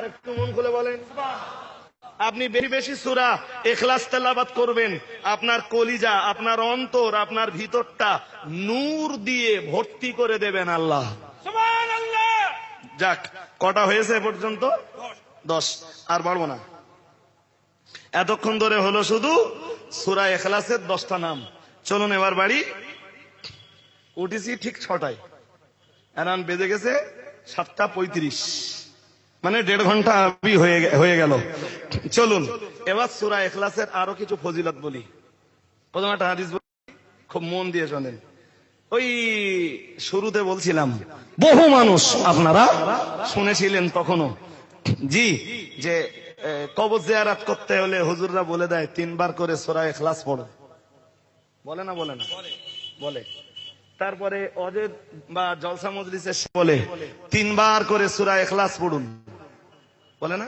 আর একটু মন খুলে বলেন। আপনি বেশি বেশি সূরা ইখলাস তেলাওয়াত করবেন, আপনার কলিজা, আপনার অন্তর, আপনার ভিতরটা নূর দিয়ে ভর্তি করে দেবেন আল্লাহ। সুবহানাল্লাহ। যাক, কটা হয়েছে এ পর্যন্ত? 10। আর বাড়বো না। এতক্ষণ ধরে হলো শুধু সূরা ইখলাসের 10টা নাম। চলুন এবার বাড়ি। উঠেছি ঠিক 6টায়, এখন বেজে গেছে 7টা 35, মানে 1.5 ঘন্টা হয়ে গেল। চলুন এবার সূরা ইখলাসের আরো কিছু ফজিলত বলি। প্রথম একটা হাদিস বলি, খুব মন দিয়ে শোনেন। ওই শুরুতে বলছিলাম, বহু মানুষ আপনারা শুনেছিলেন তখনও, জি, যে কবর জিয়ারত করতে হলে হুজুররা বলে দেয় 3 বার করে সূরা ইখলাস পড়ো। বলে না? বলে না? বলে। তারপরে অজেদ বা জলসা মজলিসে বলে 3 বার করে সূরা ইখলাস পড়ুন। বলে না?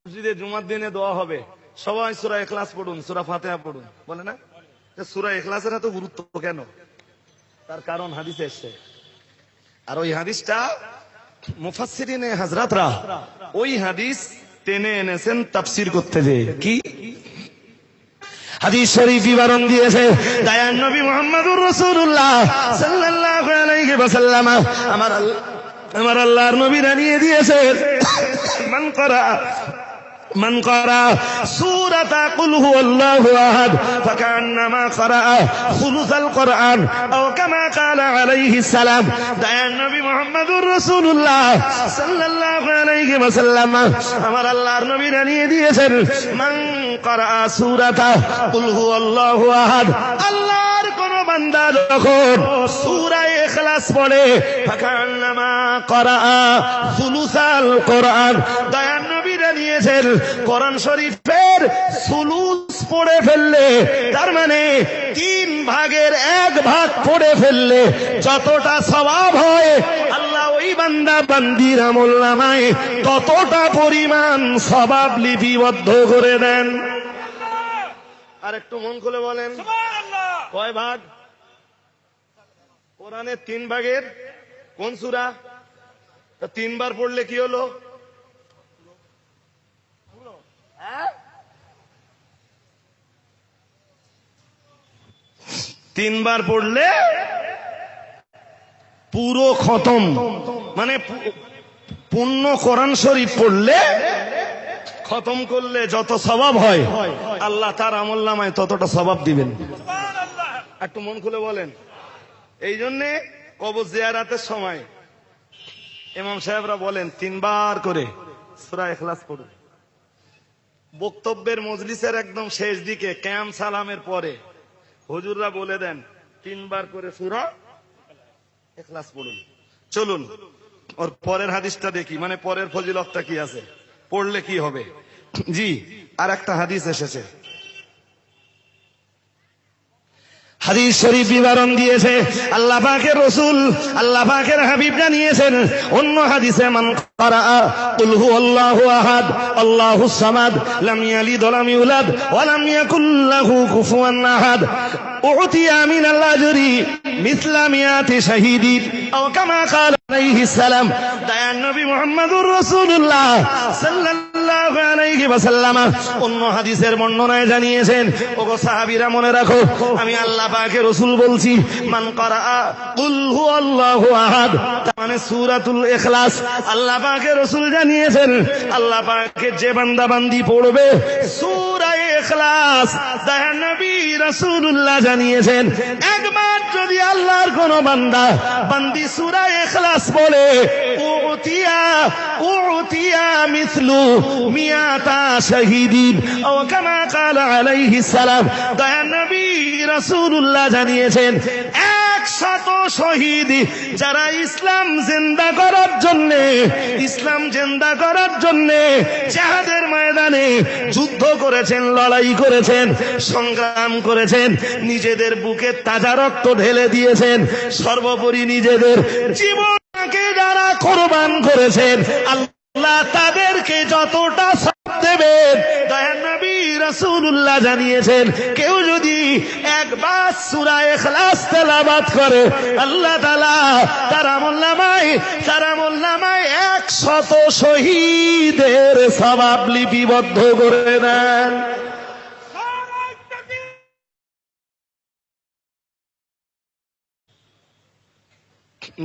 মসজিদে জুমার দিনে দোয়া হবে, সবাই সূরা ইখলাস পড়ুন, সূরা ফাতিহা পড়ুন। বলে না? সূরা ইখলাসের এত গুরুত্ব কেন? তার কারণ হাদিসে এসেছে। আর ওই হাদিসটা মুফাসসিরিনে হযরতরা ওই হাদিস টেনে এনেছেন তাফসীর করতে যেয়ে। কি হাদিস শরীফ বিবরণ দিয়েছে দয়ার নবী মুহাম্মদুর রাসূলুল্লাহ সাল্লাল্লাহু আলাইহি ওয়াসাল্লাম, আমার আল্লাহর নবী জানিয়ে দিয়েছে, মান করা সূরাতা কুল হুয়াল্লাহু আহাদ ফাকান্নামা করা সুলুসাল কোরআন আও কামা ক্বালা আলাইহিস সালাম। দয়ার নবী মুহাম্মদুর রাসূলুল্লাহ সাল্লাল্লাহু আলাইহি ওয়াসাল্লাম, আমার আল্লাহর নবী জানিয়ে দিয়েছেন, মান করা সূরাতা কুল হুয়াল্লাহু আহাদ, আল্লাহর কোন বান্দা যখন সূরা ইখলাস পড়ে, ফাকান্নামা করা সুলুসাল কোরআন, দয়ার নবী জানিয়েছেন কোরআন শরীফের সুলুস পড়ে ফেললে, তার মানে 3 ভাগের 1 ভাগ পড়ে ফেললে যতটা সওয়াব হয়, আল্লাহ ওই বান্দা বান্দির আমলনামায় ততটা পরিমাণ সওয়াব লিপিবদ্ধ করে দেন। আর একটু মন খুলে বলেন, সুবহানাল্লাহ। কয় ভাগ? কোরআনের 3 ভাগের কোন সূরা? 3 বার পড়লে কি হলো? 3 বার পড়লে পুরো খতম, মানে পূর্ণ কোরআন শরীফ পড়লে, খতম করলে যত সওয়াব হয় আল্লাহ তার আমলনামায় ততটা সওয়াব দিবেন। একটু মন খুলে বলেন। এই জন্যে কবর জিয়ারতের সময় ইমাম সাহেবরা বলেন 3 বার করে সূরা ইখলাস পড়ুন। বক্তব্যের মজলিসের একদম শেষ দিকে কিয়াম সালামের পরে হুজুররা বলে দেন 3 বার করে সূরা ইখলাস পড়ুন। চলুন ওর পরের হাদিসটা দেখি, মানে পরের ফজিলতটা কি আছে, পড়লে কি হবে। জি, আর একটা হাদিস এসেছে, হাদিস শরীফ বিবরণ দিয়েছে আল্লাহ পাকের রাসূল, আল্লাহ পাকের হাবিব জানিয়েছেন অন্য হাদিসে, মান ক্বারা কুল হুয়াল্লাহু আহাদ আল্লাহুস সামাদ লাম ইয়ালিদ ওয়া লাম ইউলাদ ওয়া লাম ইয়াকুল লাহু কুফুয়ান আহাদ উতিয়া মিনাল আজরি মিসলা মিয়াতি শাহীদিন আও কামা ক্বালা আলাইহিস সালাম। দয়ার নবী মুহাম্মদুর রাসূলুল্লাহ সাল্লাল্লাহু আলাইহি ওয়াসাল্লাম অন্য হাদিসের বর্ণনায় জানিয়েছেন, ওগো সাহাবীরা মনে রাখো, আমি আল্লাহ পাকের রাসূল বলছি, মান ক্বারা কুল হুয়াল্লাহু আহাদ, মানে সূরাতুল ইখলাস, আল্লাহ পাকের রাসূল জানিয়েছেন, আল্লাহ পাকের যে বান্দা বান্দি পড়বে সূরা ইখলাস, দয়ার নবী রাসূলুল্লাহ জানিয়েছেন, একবার যদি আল্লাহর কোন বান্দা বান্দি সূরা ইখলাস বলে, উতিয়া মিসলু মিয়াতা শাহীদিন আও কামা ক্বালা আলাইহিস সালাম। দয়ার নবী রাসূলুল্লাহ জানিয়েছেন, 100 শহীদ যারা ইসলাম জিন্দা করার জন্য জিহাদের ময়দানে যুদ্ধ করেছেন, লড়াই করেছেন, সংগ্রাম করেছেন, নিজেদের বুকে তাজা রক্ত ঢেলে দিয়েছেন, সর্বোপরি নিজেদের জীবনকে যারা কোরবান করেছেন, আল্লাহ তাদেরকে যতটা সওয়াব দেবেন, দয়ার নবী রাসূলুল্লাহ জানিয়েছেন, কেউ যদি একবার সূরা ইখলাস তেলাওয়াত করে আল্লাহ তাআলা তার আমলনামায় 100 শহীদের সওয়াব লিপিবদ্ধ করে দেন।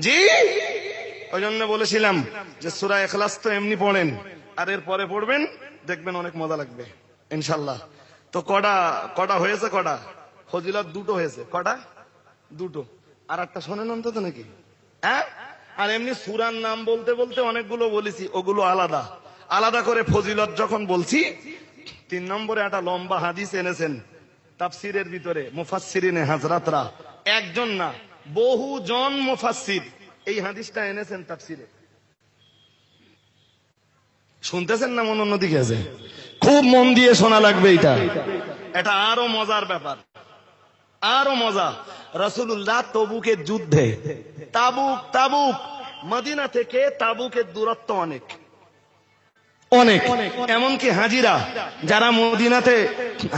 জি, ওই জন্য বলেছিলাম যে সূরা ইখলাস তো এমনি পড়েন, আর এর পরে পড়বেন, দেখবেন অনেক মজা লাগবে ইনশাআল্লাহ। তো কটা হয়েছে? কটা ফজিলত? দুটো হয়েছে। কটা? দুটো। আর একটা শোনেন অন্তত নাকি? হ্যাঁ। আর এমনি সূরার নাম বলতে বলতে অনেকগুলো বলেছি, ওগুলো আলাদা আলাদা করে ফজিলত যখন বলছি। 3 নম্বরে একটা লম্বা হাদিস এনেছেন তাফসিরের ভিতরে মুফাসসিরিনে হাজরাতরা, একজন না বহুজন মুফাসসির এই হাদিসটা এনেছেন তাফসিরে। শুনতেছেন না? মন অন্যদিকে আছে, খুব মন দিয়ে শোনা লাগবে। এটা আরো মজার ব্যাপার, আরো মজা। রাসূলুল্লাহ তবুকের যুদ্ধে, তাবুক মদিনা থেকে তাবুকের দূরত্ব অনেক, এমনকি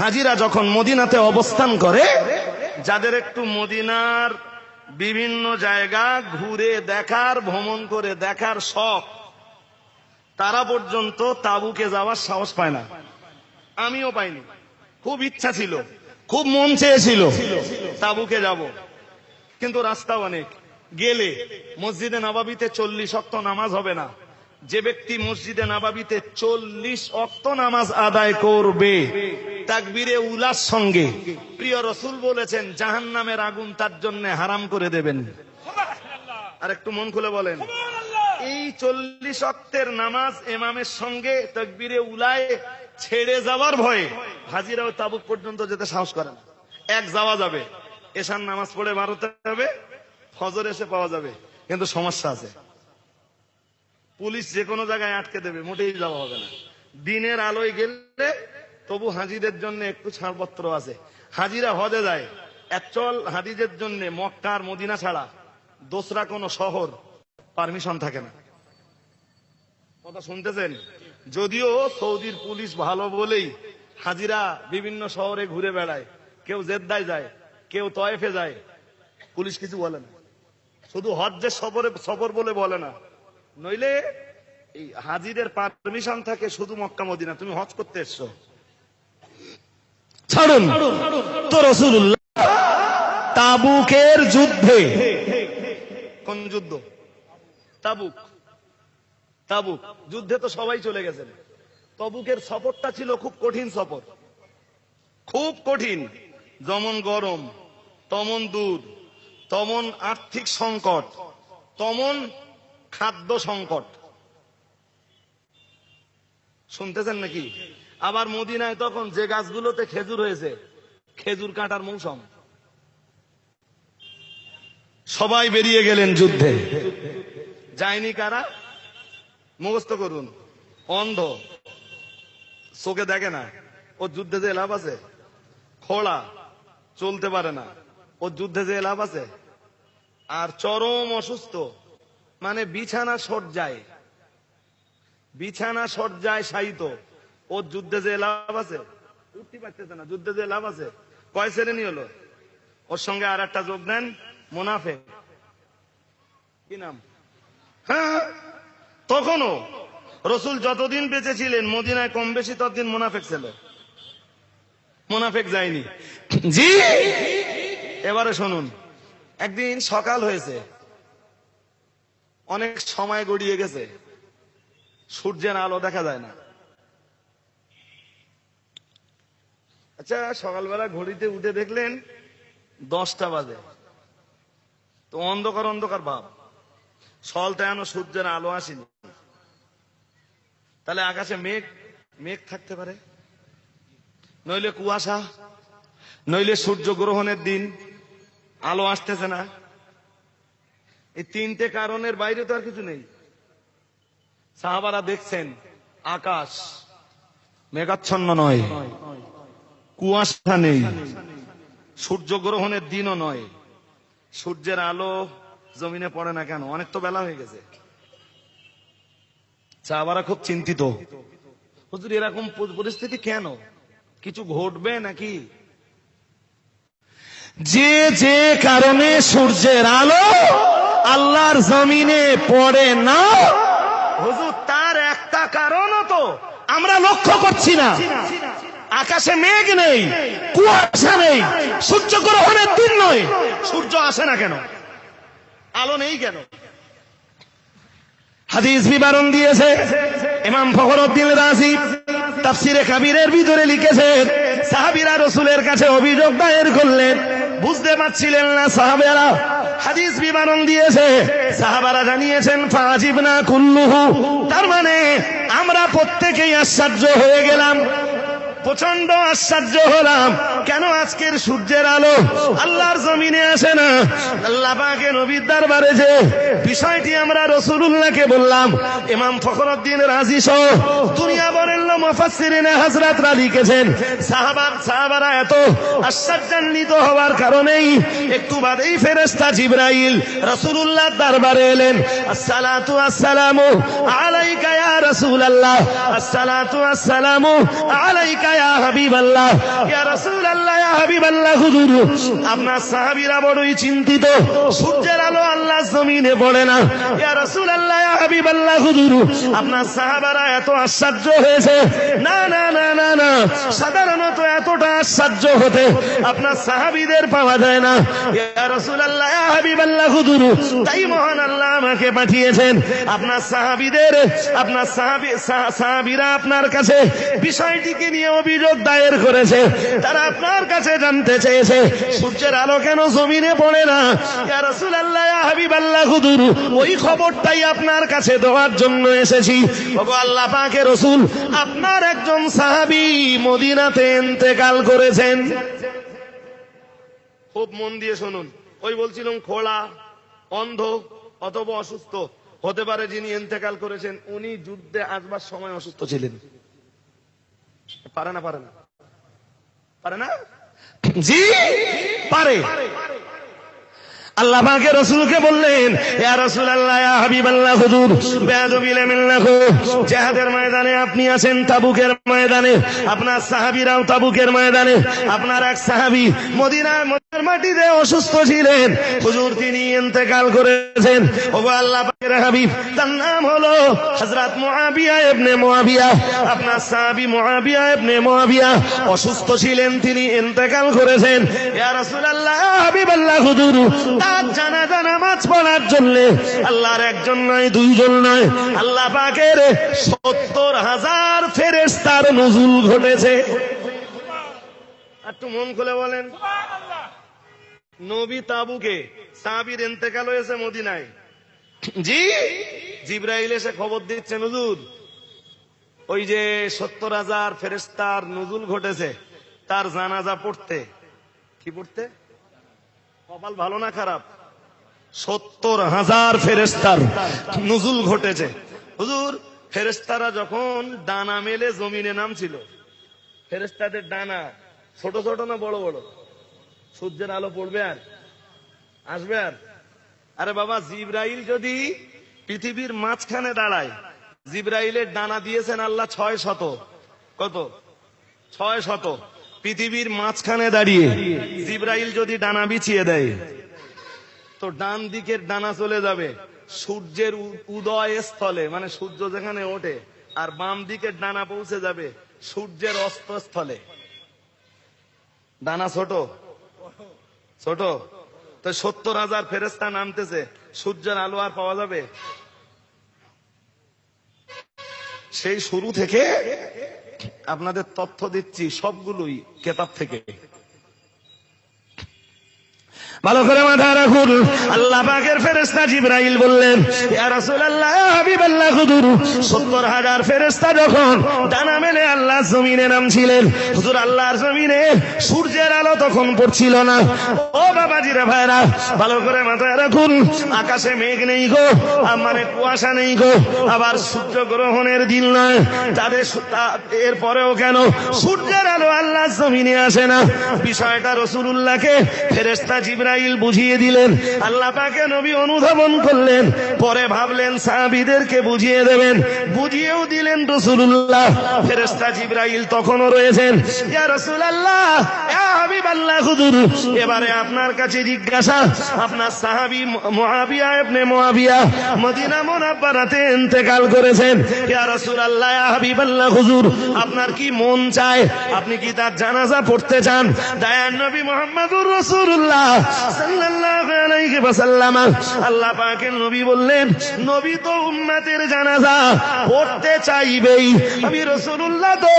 হাজিরা যখন মদিনাতে অবস্থান করে, যাদের একটু মদিনার বিভিন্ন জায়গা ঘুরে দেখার, ভ্রমণ করে দেখার শখ, তারা পর্যন্ত তাবুকে যাওয়ার সাহস পায় না। আমিও পাইনি। খুব ইচ্ছা ছিল, খুব মন চেয়েছিল তাবুকে যাব, কিন্তু রাস্তা অনেক। গেলে মসজিদে নববীতে 40 ওয়াক্ত নামাজ হবে না। যে ব্যক্তি মসজিদে নববীতে 40 ওয়াক্ত নামাজ আদায় করবে তাকবীরে উলার সঙ্গে, প্রিয় রাসূল বলেছেন জাহান্নামের আগুন তার জন্য হারাম করে দেবেন। আর একটু মন খুলে বলেন, এই 40 ওয়াক্তের নামাজ ইমামের সঙ্গে তাকবীরে উলায় ছেড়ে যাওয়ার ভয়ে হাজিরাও তাবুক পর্যন্ত যেতে সাহস করে না। এক যাওয়া যাবে, এশার নামাজ পড়ে বাড়তে হবে, ফজর এসে পাওয়া যাবে, কিন্তু সমস্যা আছে, পুলিশ যে কোনো জায়গায় আটকে দেবে, মোটেই যাওয়া হবে না। দিনের আলোয় গেলে তবু হাজিদের জন্য একটু ছাড়পত্র আছে। হাজিরা হজে যায়, অ্যাকচুয়াল হাজিদের জন্য মক্কা আর মদিনা ছাড়া দোসরা কোন শহর পারমিশন থাকে না। কথা শুনতেছেন? যদিও সৌদির পুলিশ ভালো বলেই হাজিরা বিভিন্ন শহরে ঘুরে বেড়ায়, কেউ জেদ্দায় যায়, কেউ তয়েফে যায়, পুলিশ কিছু বলে না। শুধু হজ্জের সফর বলে বলে না, নইলে এই হাজিদের পারমিশন থাকে শুধু মক্কা মদিনা। তুমি হজ করতে এসছো, ছাড়ুন তো। রাসূলুল্লাহ তাবুকের যুদ্ধে, কোন যুদ্ধ? তাবুক যুদ্ধে তো সবাই চলে গেছেন। তাবুকের সফরটা ছিল খুব কঠিন সফর, খুব কঠিন। যেমন গরম, তেমন দূর, তেমন আর্থিক সংকট, তেমন খাদ্য সংকট। শুনতেছেন নাকি? আবার মদিনায় তখন যে গাছগুলোতে খেজুর হয়েছে, খেজুর কাটার মৌসুম। সবাই বেরিয়ে গেলেন যুদ্ধে। যায়নি কারা? মুখস্থ করুন। অন্ধ, চোখে দেখে না, ও যুদ্ধে যে লাভ আছে? খোড়া, চলতে পারে না, ও যুদ্ধে যে লাভ আছে? আর চরম অসুস্থ, মানে বিছানা শয্যায় শায়িত, ওর যুদ্ধে যে লাভ আছে? উঠতে পারতেছে না, যুদ্ধে যে লাভ আছে? কয় শ্রেণী হলো? ওর সঙ্গে আর একটা যোগ দেন, মুনাফিক। কি নাম? হ্যাঁ, তখনও রাসূল যতদিন বেঁচে ছিলেন মদিনায় কম বেশি ততদিন মুনাফিক ছিল, মুনাফিক যায়নি। জি, এবারে শুনুন। একদিন সকাল হয়েছে, অনেক সময় গড়িয়ে গেছে, সূর্যের আলো দেখা যায় না। আচ্ছা, সকালবেলা ঘড়িতে উঠে দেখলেন 10টা বাজে, তো অন্ধকার ভাব, সলতে এখনো সূর্যের আলো আসেনি। তাহলে আকাশে মেঘ থাকতে পারে, নইলে কুয়াশা, নইলে সূর্যগ্রহণের দিন, আলো আসতেছে না। এই 3টে কারণের বাইরে তো আর কিছু নেই। সাহাবারা দেখছেন আকাশ মেঘাচ্ছন্ন নয়, কুয়াশা নেই, সূর্যগ্রহণের দিনও নয়, সূর্যের আলো জমিনে পড়ে না কেন? অনেক তো বেলা হয়ে গেছে। সাহাবারা খুব চিন্তিত, হুজুর এরকম পরিস্থিতি কেন? কিছু ঘটবে নাকি? যে যে কারণে সূর্যের আলো আল্লাহর জমিনে পড়ে না, হুজুর তার একটা কারণও তো আমরা লক্ষ্য করছি না। আকাশে মেঘ নেই, কুয়াশা নেই, সূর্যগ্রহণের দিন নয়, সূর্য আসে না কেন? আলো নেই কেন? হাদিস বিবরণ দিয়েছে ইমাম ফখরুদ্দিন রাজি তাফসিরে কাবীরের ভিতরে লিখেছেন, সাহাবীরা রাসূলের কাছে অভিযোগ দায়ের করলেন, বুঝতে পারছিলেন না সাহাবারা। হাদিস বিবরণ দিয়েছে, সাহাবারা জানিয়েছেন ফাজিবনা কুল্লুহু, তার মানে আমরা প্রত্যেকেই আশ্চর্য হয়ে গেলাম, প্রচন্ড আশ্চর্য হলাম, কেন আজকের সূর্যের আলো আল্লাহর জমিনে আসে না? আল্লাহ পাকের নবীর দরবারে যে বিষয়টি আমরা রাসূলুল্লাহকে বললাম, ইমাম ফখরুদ্দিন রাজি সহ দুনিয়া বরেণ্য মুফাসসিরিনে হযরতরা লিখেছেন, সাহাবারা এত আশ্চর্যান্বিত হওয়ার কারণেই একটু বাদেই ফেরেশতা জিবরাইল রাসূলুল্লাহর দরবারে এলেন। আসসালাতু আসসালামু আলাইকা ইয়া রাসূলুল্লাহ, আসসালাতু আসসালামু আলাইকা ইয়া হাবিবাল্লাহ, ইয়া রাসূলুল্লাহ, ইয়া হাবিবাল্লাহ। হুজুর, আপনার সাহাবীরা বড়ই চিন্তিত, সূর্যের আলো আল্লাহর জমিনে পড়ে না। ইয়া রাসূলুল্লাহ, ইয়া হাবিবাল্লাহ। হুজুর, আপনার সাহাবারা এত আশ্চর্য হয়েছে। না না না না না, সাধারণত এতটা আশ্চর্য হতে আপনার সাহাবীদের পাওয়া যায় না। ইয়া রাসূলুল্লাহ, ইয়া হাবিবাল্লাহ। হুজুর, তাই মহান আল্লাহ আমাকে পাঠিয়েছেন আপনার সাহাবীদের, আপনার সাহাবীরা আপনার কাছে বিষয়টিকে নিয়ে অভিযোগ দায়ের করেছে। তারা আপনার কাছে জানতে চেয়েছে সূর্যের আলো কেন জমিনে পড়ে না। ইয়া রাসূলুল্লাহ, ইয়া হাবিবাল্লাহ। হুজুর, ওই খবরটাই আপনার কাছে দেওয়ার জন্য এসেছি। ওগো আল্লাহ পাকের রাসূল, আপনার একজন সাহাবী মদিনাতে ইন্তেকাল করেছেন। খুব মন দিয়ে শুনুন। ওই বলছিলাম খোলা, অন্ধ অথবা অসুস্থ হতে পারে, যিনি ইন্তেকাল করেছেন উনি যুদ্ধে আসবার সময় অসুস্থ ছিলেন। পারে না? পারে না? পারে না? জি পারে। আল্লাহ পাকের রাসূলকে বললেন, ইয়া রাসূলুল্লাহ, ইয়া হাবিবাল্লাহ। হুজুর, বেয়াদবি মিল্লাহু, জিহাদের ময়দানে আপনি আছেন, তাবুকের ময়দানে আপনার সাহাবীরাও তাবুকের ময়দানে। আপনার এক সাহাবী মদিনার মাটিতে অসুস্থ ছিলেন। হুজুর, তিনি ইন্তেকাল করেছেন। ওগো আল্লাহ পাকের হাবিব, তার নাম হলো হযরত মুআবিয়া ইবনে মুআবিয়া। আপনার সাহাবী মুআবিয়া ইবনে মুআবিয়া অসুস্থ ছিলেন, তিনি ইন্তেকাল করেছেন। ইয়া রাসূলুল্লাহ, ইয়া হাবিবাল্লাহ। হুজুর, তার জানাজা নামাজ পড়ার জন্য আল্লাহর একজন নয়, দুইজন নয়, আল্লাহ পাকের ৭০,০০০ ফেরেশতার নুজুল ঘটেছে। একটু মন খুলে বলেন। নবী তাবুকে, সাহাবীর ইন্তেকাল হয়েছে মদিনায়। জি, জিবরাইল এসে খবর দিচ্ছেন, হুজুর ওই যে ৭০,০০০ ফেরেশতার নুজুল ঘটেছে, তার জানাজা পড়তে। কি পড়তে? কপাল ভালো না খারাপ? ৭০,০০০ ফেরেশতার নুজুল ঘটেছে। হুজুর, ফেরেশতারা যখন ডানা মেলে জমিনে নামছিল, ফেরেশতাদের ডানা ছোট ছোট না বড় বড়? সূর্যের আলো পড়বে আর আসবে আর? আরে বাবা, জিবরাইল যদি পৃথিবীর মাঝখানে দাঁড়ায়, জিবরাইলের ডানা দিয়েছেন আল্লাহ ৬০০। কত? ৬০০। পৃথিবীর মাঝখানে দাঁড়িয়ে জিবরাইল যদি ডানা বিছিয়ে দেয়, তো ডান দিকের ডানা চলে যাবে সূর্যের উদয় স্থলে, মানে সূর্য যেখানে ওঠে, আর বাম দিকের ডানা পৌঁছে যাবে সূর্যের অস্ত স্থলে। ডানা ছোট ছোট, তো ৭০,০০০ ফেরেশতা নামতেছে, সূর্যের আলো আর পাওয়া যাবে? সেই শুরু থেকে আপনাদের তথ্য দিচ্ছি, সবগুলোই কেতাব থেকে। ভালো করে মাথা রাখুন। আল্লাহ পাকের ফেরেশতা জিবরাইল বললেন, ইয়া রাসূলুল্লাহ, ইয়া হাবিবাল্লাহ। হুজুর, ৭০,০০০ ফেরেশতা যখন ডানা মেলে আল্লাহর জমিনে নামছিলেন, হুজুর আল্লাহর জমিনে সূর্যের আলো তখন পড়ছিল না। ও বাবাজিরা, ভাইরা, ভালো করে মাথায় রাখুন। আকাশে মেঘ নেই গো, মানে কুয়াশা নেই গো, আবার সূর্য গ্রহণের দিন নয়। এরপরেও কেন সূর্যের আলো আল্লাহর জমিনে আসে না? বিষয়টা রাসূলুল্লাহকে ফেরেশতা জিবরাইল জিবরাইল বুঝিয়ে দিলেন। আল্লাহ পাকে নবী অনুধাবন করলেন, পরে ভাবলেন সাহাবীদেরকে বুঝিয়ে দেবেন, বুঝিয়েও দিলেন রাসূলুল্লাহ। ফেরেশতা জিবরাইল তখনও রয়েছেন। ইয়া রাসূলুল্লাহ, ইয়া হাবিবাল্লাহ, হুজুর এবারে আপনার কাছে জিজ্ঞাসা, আপনার সাহাবী মুআবিয়া ইবনে মুআবিয়া মদিনা মুনাওয়ারাতে ইন্তেকাল করেছেন। ইয়া রাসূলুল্লাহ, ইয়া হাবিবাল্লাহ, হুজুর আপনার কি মন চায়? আপনি কি তার জানাজা পড়তে চান? দয়ার নবী মুহাম্মদুর রাসূলুল্লাহ সাল্লাল্লাহু আলাইহি ওয়াসাল্লাম, আল্লাহ পাকের নবী বললেন, নবী তো উম্মতের জানাজা পড়তে চাইবেই, আমি রাসূলুল্লাহ তো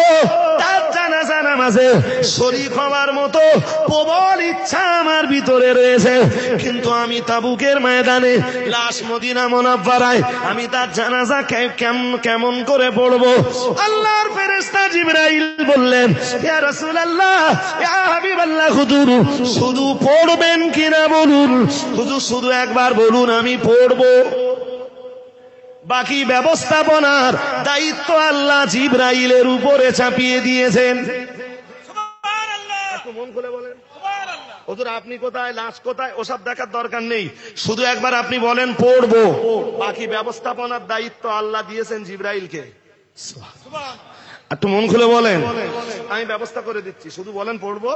তার জানাজা নামাজে শরীক হওয়ার মতো প্রবল ইচ্ছা আমার ভিতরে রয়েছে, কিন্তু আমি তাবুকের ময়দানে লাশ মদিনা মুনাওয়ারায় আমি তার জানাজা কেমন করে পড়বো? আল্লাহর ফেরেশতা জিবরাইল বললেন, ইয়া রাসূলুল্লাহ, ইয়া হাবিবাল্লাহ, হুজুর শুধু পড়বেন কিনা বলুন, হুজুর শুধু একবার বলুন আমি পড়বো। বাকি ব্যবস্থাপনার দায়িত্ব আল্লাহ জিবরাইলের উপরে চাপিয়ে দিয়েছেন। একটু মন খুলে বলেন, হুজুর আপনি কোথায়, লাশ কোথায়, ওসব দেখার দরকার নেই, শুধু একবার আপনি বলেন পড়বো। বাকি ব্যবস্থাপনার দায়িত্ব আল্লাহ দিয়েছেন জিবরাইলকে। একটু মন খুলে বলেন, আমি ব্যবস্থা করে দিচ্ছি, শুধু বলেন পড়বো।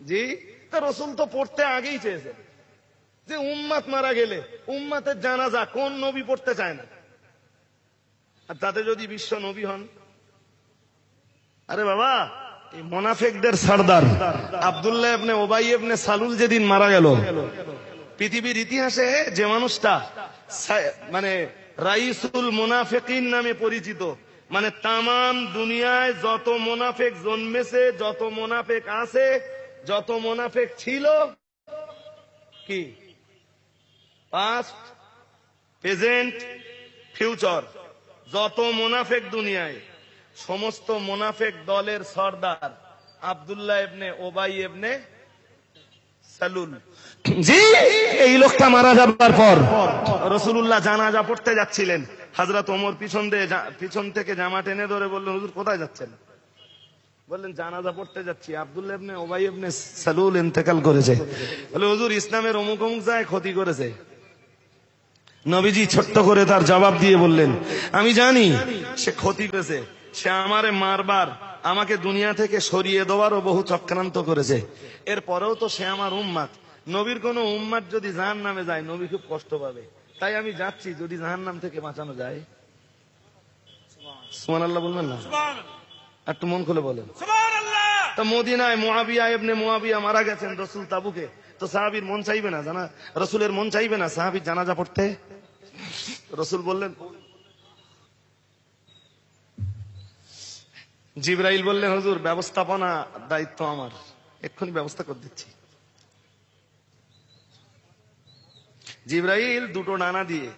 জি, তা রাসূল তো পড়তে আগেই চেয়েছেন যে উম্মাত মারা গেলে উম্মাতের জানাজা কোন নবী পড়তে চায় না? আর তাতে যদি বিশ্ব নবী হন, আরে বাবা, এই মুনাফিকদের সরদার আব্দুল্লাহ ইবনে উবাই ইবনে সালুল যেদিন মারা গেল, পৃথিবীর ইতিহাসে যে মানুষটা মানে রাইসুল মুনাফিকিন নামে পরিচিত, মানে তামাম দুনিয়ায় যত মুনাফিক জন্মেছে, যত মুনাফিক আছে, যত মুনাফিক ছিল, কি পাস্ট, প্রেজেন্ট, ফিউচার, যত মুনাফিক দুনিয়ায়, সমস্ত মুনাফিক দলের সর্দার আব্দুল্লাহ ইবনে উবাই ইবনে সালুল। জি, এই লোকটা মারা যাবার পর রাসূলুল্লাহ জানাজা পড়তে যাচ্ছিলেন। হযরত ওমর পিছন থেকে জামা টেনে ধরে বললেন, হুজুর কোথায় যাচ্ছেন? বললেন জানাজা পড়তে যাচ্ছি, আব্দুল্লাহ ইবনে উবাই ইবনে সালুল ইন্তেকাল করেছে। বলে হুজুর ইসলামের অমুক অমুক জায়গায় ক্ষতি করেছে। নবীজি ছোট্ট করে তার জবাব দিয়ে বললেন, আমি জানি সে ক্ষতি করেছে, সে আমারে মারবার, আমাকে দুনিয়া থেকে সরিয়ে দেওয়ারও বহু চক্রান্ত করেছে, এরপরেও তো সে আমার উম্মাত। নবীর কোন উম্মাত যদি জাহান্নামে যায় নবী খুব কষ্ট পাবে, তাই আমি যাচ্ছি, যদি জাহান্নাম থেকে বাঁচানো যায়। সুবহানাল্লাহ বলবেন না? একটু মন খুলে বলেন। তো মদিনায় মুআবিয়া ইবনে মুআবিয়া মারা গেছেন রাসূল তাবুকে, তো সাহাবীর মন চাইবে না জানা, রাসূলের মন চাইবে না সাহাবীর জানাজা পড়তে? রাসূল বললেন, জিবরাইল বললেন, হুজুর ব্যবস্থাপনা দায়িত্ব আমার, এক্ষুনি ব্যবস্থা করে দিচ্ছি। জিবরাইল দুটো ডানা দিয়ে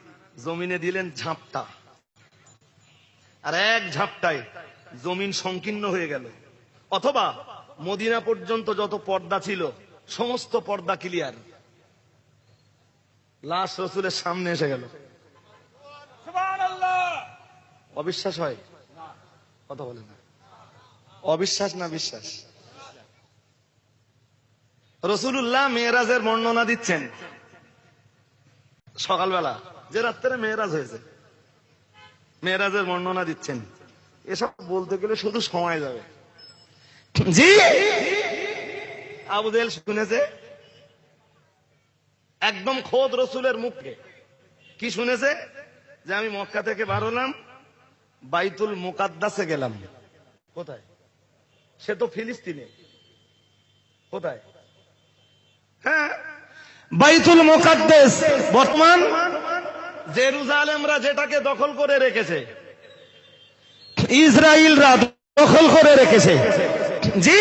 জমিনে দিলেন ঝাপটা, আর এক ঝাপটায় জমিন সংকীর্ণ হয়ে গেল, অথবা মদিনা পর্যন্ত যত পর্দা ছিল সমস্ত পর্দা ক্লিয়ার, লাশ রাসূলের সামনে এসে গেল। অবিশ্বাস হয়? কথা বলে না, অবিশ্বাস না বিশ্বাস? রাসূলুল্লাহ মেরাজের বর্ণনা দিচ্ছেন সকালবেলা, যে রাত্রে মেরাজ হয়েছে, মেরাজের বর্ণনা দিচ্ছেন। এসব বলতে গেলে শুধু সময় যাবে। জি, আবু জেহেল শুনেছে একদম খোদ রাসূলের মুখে। কি শুনেছে? যে আমি মক্কা থেকে বার হলাম, বাইতুল মুকাদ্দাসে গেলাম। কোথায়? সে তো ফিলিস্তিনে। কোথায়? হ্যাঁ, বাইতুল মুকাদ্দাস বর্তমান জেরুজালেমরা যেটাকে দখল করে রেখেছে, ইসরায়েলরা দখল করে রেখেছে। জি,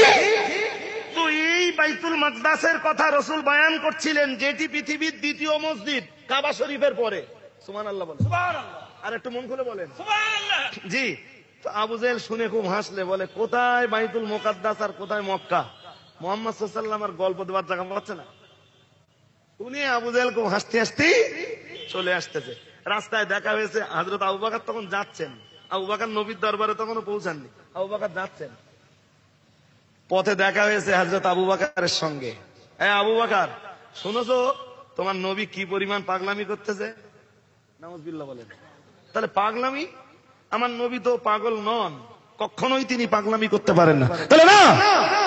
তো এই বাইতুল মাকদাসের কথা রাসূল বয়ান করছিলেন, যেটি পৃথিবীর দ্বিতীয় মসজিদ কাবা শরীফের পরে। সুবহানাল্লাহ বলেন। আর একটু মন খুলে বলেন সুবহানাল্লাহ। জি, তো আবু জেহেল শুনে খুব হাসলে, বলে কোথায় বাইতুল মুকাদ্দাস আর কোথায় মক্কা? মুহাম্মদ সাল্লাল্লাহু আলাইহি ওয়াসাল্লামের গল্প দেওয়ার জায়গা পাচ্ছে না। উনি আবু জেহেল খুব হাসতে হাসতে চলে আসতেছে। রাস্তায় দেখা হয়েছে, হযরত আবু বকর তখন যাচ্ছেন, আবু বকর নবীর দরবারে তখনও পৌঁছাননি, আবু বকর যাচ্ছেন। পথে দেখা হয়েছে হযরত আবু বকরের সঙ্গে। আবু বকর, শুনছো তোমার নবী কি পরিমাণ পাগলামি করতেছে? নাউজুবিল্লাহ বলেন। তাহলে পাগলামি, আমার নবী তো পাগল নন, কখনোই তিনি পাগলামি করতে পারেন না। তাহলে না,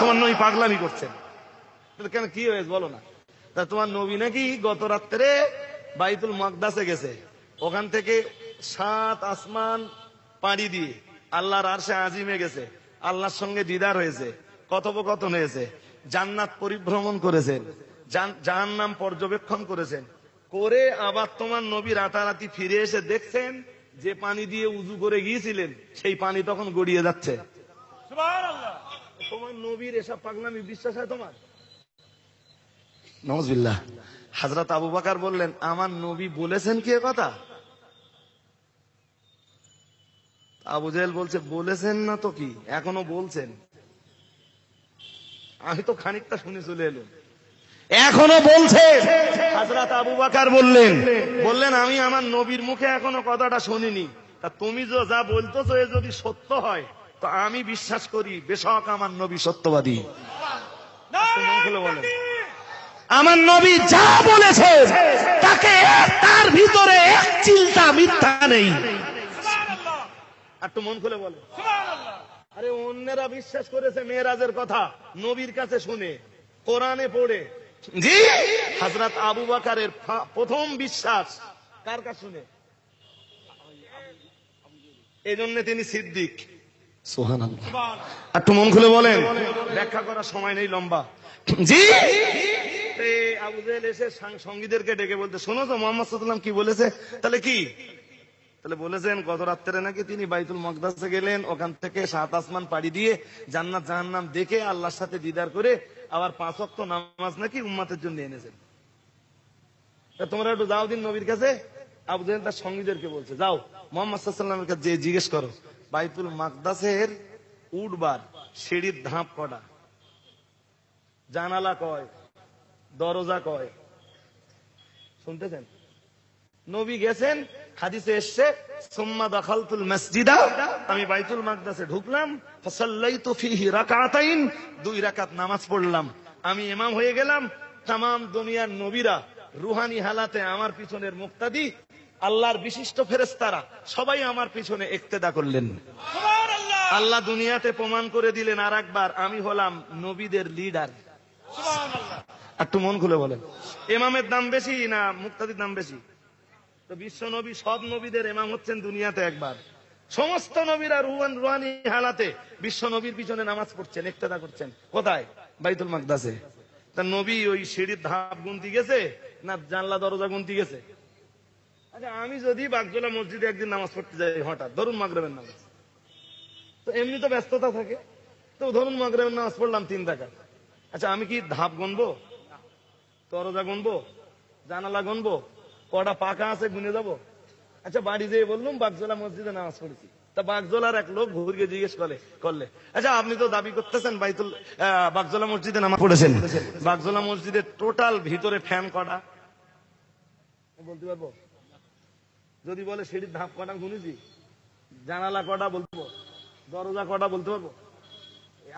তোমার নবী পাগলামি করছেন। কেন, কি হয়েছে বলো না? তা তোমার নবী নাকি গত রাত্রে বাইতুল মাকদাসে গেছে, ওখান থেকে 7 আসমান পাড়ি দিয়ে আল্লাহর আরশে আজিমে গেছে, আল্লাহর সঙ্গে দিদার হয়েছে, কথোপকথন হয়েছে, জান্নাত পরিভ্রমণ করেছেন, জাহান্নাম পর্যবেক্ষণ করেছেন, করে আবার তোমার নবী রাতারাতি ফিরে এসে দেখছেন যে পানি দিয়ে উজু করে গিয়েছিলেন সেই পানি তখন গড়িয়ে যাচ্ছে। সুবহানাল্লাহ। তোমার নবীর এসব পাগলামি বিশ্বাস হয় তোমার? নাউজুবিল্লাহ। হযরত আবু বকর বললেন, আমার নবী বলেছেন কি কথা? আবু জেহেল বলছে, বলেছেন না তো কি, এখনো বলছেন। আমি তো খানিকটা শুনে চলে এলাম, এখনো বলছে। হযরত আবু বকর বললেন আমি আমার নবীর মুখে এখনো কথাটা শুনিনি। তা তুমি যা বলতেছো এ যদি সত্য হয় তো আমি বিশ্বাস করি বেশক আমার নবী সত্যবাদী। বলেন, আমার নবী যা বলেছে তাকে তার ভিতরে এক চিলটা মিথ্যা নেই। একটু মন খুলে বলে। আরে অন্যেরা বিশ্বাস করেছে মেরাজের কথা নবীর কাছে শুনে, কোরআনে পড়ে। জি, হযরত আবু বকরের প্রথম বিশ্বাস কার কাছে শুনে? এই জন্য তিনি সিদ্দিক। সুবহানাল্লাহ। একটু মন খুলে বলেন, ব্যাখ্যা করার সময় নেই, লম্বা। জি, আবু জেহেল এসে সঙ্গীদেরকে ডেকে বলতে, শোনো তো মুহাম্মদ সাল্লাল্লাহু আলাইহি ওয়াসাল্লাম কি বলেছে? তাহলে কি? তাহলে বলেছেন গত রাত্রে নাকি তিনি বাইতুল মাকদাসে গেলেন, ওখান থেকে 7 আসমান পাড়ি দিয়ে জান্নাত জাহান্নাম দেখে আল্লাহর সাথে দিদার করে আবার 5 ওয়াক্ত নামাজ নাকি উম্মতের জন্য এনেছেন। তোমরা একটু যাও দিন নবীর কাছে। আবু জেহেল তার সঙ্গীদেরকে বলছে, যাও মুহাম্মদ সাল্লাল্লাহু আলাইহি ওয়াসাল্লামের কাছে যে জিজ্ঞেস করো বাইতুল মাকদাসের উঠবার সিঁড়ির ধাপ কটা, জানালা কয়, দরজা কয়। শুনতেছেন? নবী গেছেন, হাদিসে এসছে, সুম্মা দাখালতুল মসজিদা, আমি বাইতুল মাকদাসে ঢুকলাম, ফাসাল্লাইতু ফিহি রাকাতাইন, 2 রাকাত নামাজ পড়লাম, আমি ইমাম হয়ে গেলাম। তামাম দুনিয়ার নবীরা রুহানি হালাতে আমার পিছনের মুক্তাদি, আল্লাহর বিশিষ্ট ফেরেশতারা সবাই আমার পিছনে ইক্তেদা করলেন। সুবহানাল্লাহ। আল্লাহ দুনিয়াতে প্রমাণ করে দিলেন আর একবার, আমি হলাম নবীদের লিডার। সুবহানাল্লাহ। একটু মন খুলে বলেন, ইমামের দাম বেশি না মুক্তাদির দাম বেশি? তো বিশ্ব নবী সব নবীদের ইমাম হচ্ছেন দুনিয়াতে একবার, সমস্ত নবীরা রুহানি হালাতে বিশ্ব নবীর পিছনে নামাজ পড়ছেন, ইক্তেদা করছেন। কোথায়? বাইতুল মাকদাসে। তা নবী ওই সিঁড়ির ধাপ গুনতি গেছে না জানলা দরজা গুনতি গেছে? আচ্ছা, আমি যদি বাগজোলা মসজিদে একদিন নামাজ পড়তে যাই, হঠাৎ ধরুন মাগরিবের নামাজ, তো এমনি তো ব্যস্ততা থাকে, তো ধরুন মাগরিবের নামাজ পড়লাম 3 রাকাত। আচ্ছা, আমি কি ধাপ গুনবো, দরজা গুনবো, জানালা গুনবো, কটা পাকা আছে গুনে যাবো? আচ্ছা, বাড়ি যেয়ে বললাম বাগজোলা মসজিদে নামাজ পড়েছি, তা বাগজোলার এক লোক ঘুরিয়ে জিজ্ঞেস করলে, আচ্ছা আপনি তো দাবি করতেছেন বাগজোলা মসজিদে নামাজ পড়েছেন, বাগজোলা মসজিদের টোটাল ভিতরে ফ্যান কটা বলতে পারবো? যদি বলে সিঁড়ির ধাপ কটা গুনেছি, জানালা কটা বলতে পারবো, দরজা কটা বলতে পারবো?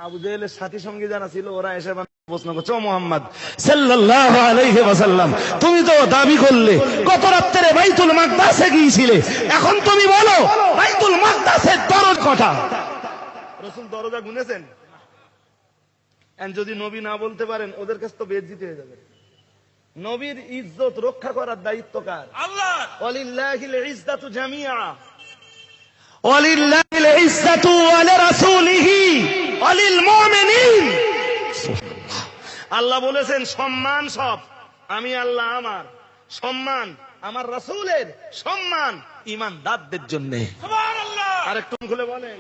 আবু জেহেলের সাথী সঙ্গী যারা ছিল ওরা এসে প্রশ্ন করছে, ও মুহাম্মদ সাল্লাল্লাহু আলাইহি ওয়াসাল্লাম, তুমি তো দাবি করলে গত রাত্রে বাইতুল মাকদাসে গিয়েছিলে, এখন তুমি বলো বাইতুল মাকদাসের দরজা কটা? রাসূল দরজা গুনেছেন? যদি নবী না বলতে পারেন ওদের কাছে তো বেইজ্জতি হয়ে যাবে। নবীর ইজ্জত রক্ষা করার দায়িত্ব কার? আল্লাহর। ওয়ালিল্লাহিল ইজ্জাতু জামিআ, ওয়ালিল্লাহিল ইজ্জাতু ওয়া লিরাসূলিহি ওয়া লিল মুমিনিন। আল্লাহ বলেছেন সম্মান সব আমি আল্লাহ, আমার সম্মান আমার রাসূলের, সম্মান ঈমানদারদের জন্য। সুবহানাল্লাহ। আরেকটু খুলে বলেন,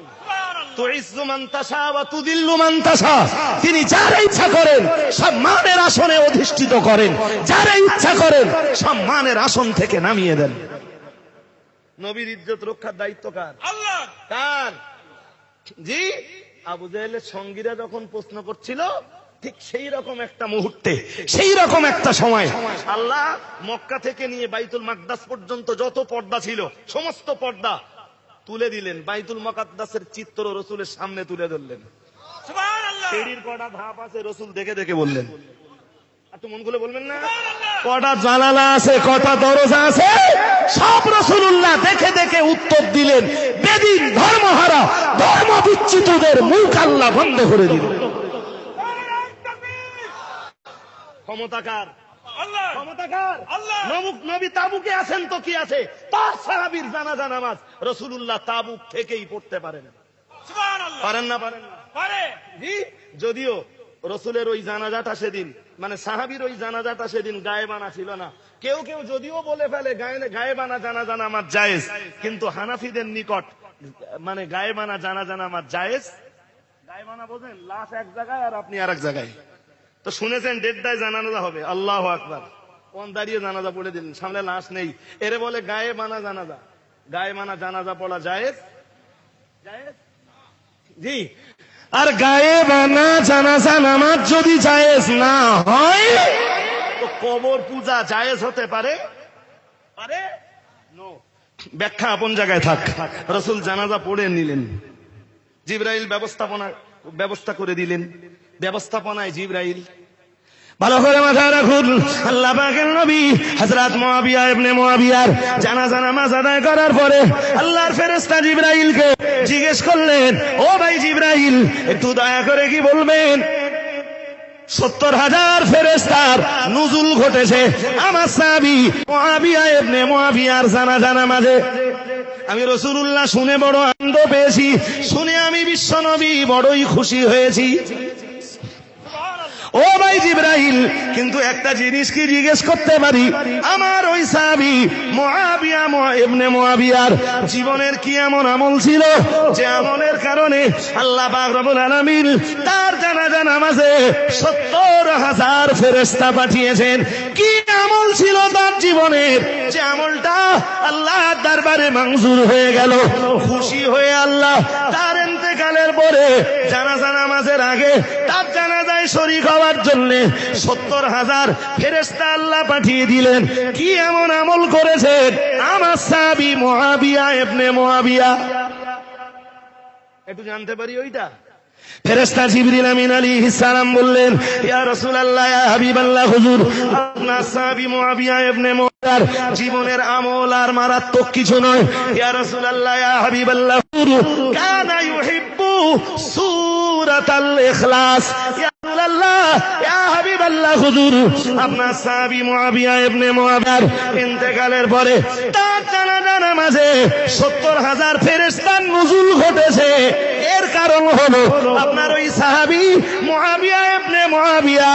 তুইজ্জু মান তাশা ওয়া তুযিল্লু মান তাশা, তিনি যারে ইচ্ছা করেন সম্মানের আসনে অধিষ্ঠিত করেন, যারে ইচ্ছা করেন সম্মানের আসন থেকে নামিয়ে দেন। নবীর ইজ্জত রক্ষার দায়িত্ব কার? আল্লাহ। কার? জি, আবু জেহেলের সঙ্গীরা যখন প্রশ্ন করছিল ঠিক সেই রকম একটা মুহূর্তে, সেই রকম একটা সময় আল্লাহ মক্কা থেকে নিয়ে বাইতুল মাকদাস পর্যন্ত যত পর্দা ছিল সমস্ত পর্দা তুলে দিলেন, বাইতুল মাকদাসের চিত্র রাসূলের সামনে তুলে ধরলেন। সুবহানাল্লাহ। সিঁড়ির কটা ধাপ আছে রসুল দেখে দেখে বললেন। একটু মন খুলে বলবেন না? কটা জানালা আছে, কটা দরজা আছে, সব রাসূলুল্লাহ দেখে দেখে উত্তর দিলেন। বেদিন ধর্মহারা ধর্ম বিচ্যুতদের মুখ আল্লাহ বন্ধ করে দিলেন। ক্ষমতাকার আল্লাহ, ক্ষমতাকার আল্লাহ। নবী তাবুকে আছেন তো কি আছে, তার সাহাবীর জানাজা নামাজ রাসূলুল্লাহ তাবুক থেকেই পড়তে পারেন। সুবহানাল্লাহ। পারেন না? পারেন না? পারে। জি, যদিও রসুলের ওই জানাজাটা সেদিন, মানে সাহাবীর ওই জানাজাটা সেদিন গায়েবানা ছিল না। কেউ কেউ যদিও বলে ফেলে গায়েবানা জানাজা নামাজ জায়েজ, কিন্তু হানাফিদের নিকট মানে গায়েবানা জানাজা নামাজ জায়েজ। গায়েবানা বোঝেন? লাশ এক জায়গায় আর আপনি আর এক জায়গায়। তো শুনেছেন 1:30টায় জানাজা হবে, আল্লাহু আকবার, কোন দাঁড়িয়ে জানাজা পড়ে দিলেন, সামনে লাশ নেই, এরে বলে গায়েবানা জানাজা। গায়েবানা জানাজা পড়া জায়েজ? জায়েজ? জি। আর গায়েবানা জানাজা নামাজ যদি জায়েজ না হয় তো কবর পূজা জায়েজ হতে পারে? পারে? নো। ব্যাখ্যা আপন জায়গায় থাক। রাসূল জানাজা পড়ে নিলেন, জিবরাইল ব্যবস্থা করে দিলেন। ব্যবস্থাপনায় জিবরাইল। ভালো করে মাথায় রাখুন, আল্লাহ পাকের নবী হযরত মুআবিয়া ইবনে মুআবিয়ার জানাজা নামাজ আদায় করার পরে আল্লাহর ফেরেশতা জিবরাইলকে জিজ্ঞেস করলেন, ও ভাই জিবরাইল, একটু দয়া করে কি বলবেন 70,000 ফেরেশতার নুজুল ঘটেছে আমার সাহাবী মুআবিয়া ইবনে মুআবিয়ার জানাজা নামাজে। আমি রাসূলুল্লাহ শুনে বড় আনন্দ পেয়েছি, শুনে আমি বিশ্বনবী বড়ই খুশি হয়েছি। ও ভাই জিবরাইল, কিন্তু একটা জিনিস কি জিজ্ঞেস করতে পারি? আমার ওই সাহাবী মুআবিয়া ইবনে মুআবিয়ার জীবনের কি এমন আমল ছিল যে আমলের কারণে আল্লাহ পাক রব্বুল আলামিন তার জানাজা নামাজে 70,000 ফেরেশতা পাঠিয়েছেন? কি আমল ছিল তার জীবনের যে আমলটা আল্লাহর দরবারে মঞ্জুর হয়ে গেল? খুশি হয়ে আল্লাহ তার ইন্তেকালের পরে জানাজা নামাজের আগে তার জানাজায় শরীক হওয়ার জন্য 70,000 ফেরেশতা আল্লাহ পাঠিয়ে দিলেন। কি এমন আমল করেছেন আমার সাহাবী মুআবিয়া ইবনে মুআবিয়া? একটু জানতে পারি ওইটা? ফেরেশতা জিবরিল আমিন আলাইহিস সালাম বললেন, ইয়া রাসূলুল্লাহ, ইয়া হাবিবাল্লাহ, হুজুর আপনার সাহাবী মুআবিয়া ইবনে মুআবিয়ার জীবনের আমল আর মারাত্মক কিছু নয়। ইয়া রাসূলুল্লাহ, ইয়া হাবিবাল্লাহ, কানা ইউহিব্বু সূরাতাল ইখলাস। ইয়া রাসূলুল্লাহ, ইয়া হাবিবাল্লাহ, হুজুর আপনার সাহাবী মুআবিয়া ইবনে মুআবিয়ার ইন্তেকালের পরে তার জানাজা নামাজে 70,000 ফেরেশতার নুজুল ঘটেছে। এর কারণ হলো আপনার ওই সাহাবী মুআবিয়া ইবনে মুআবিয়া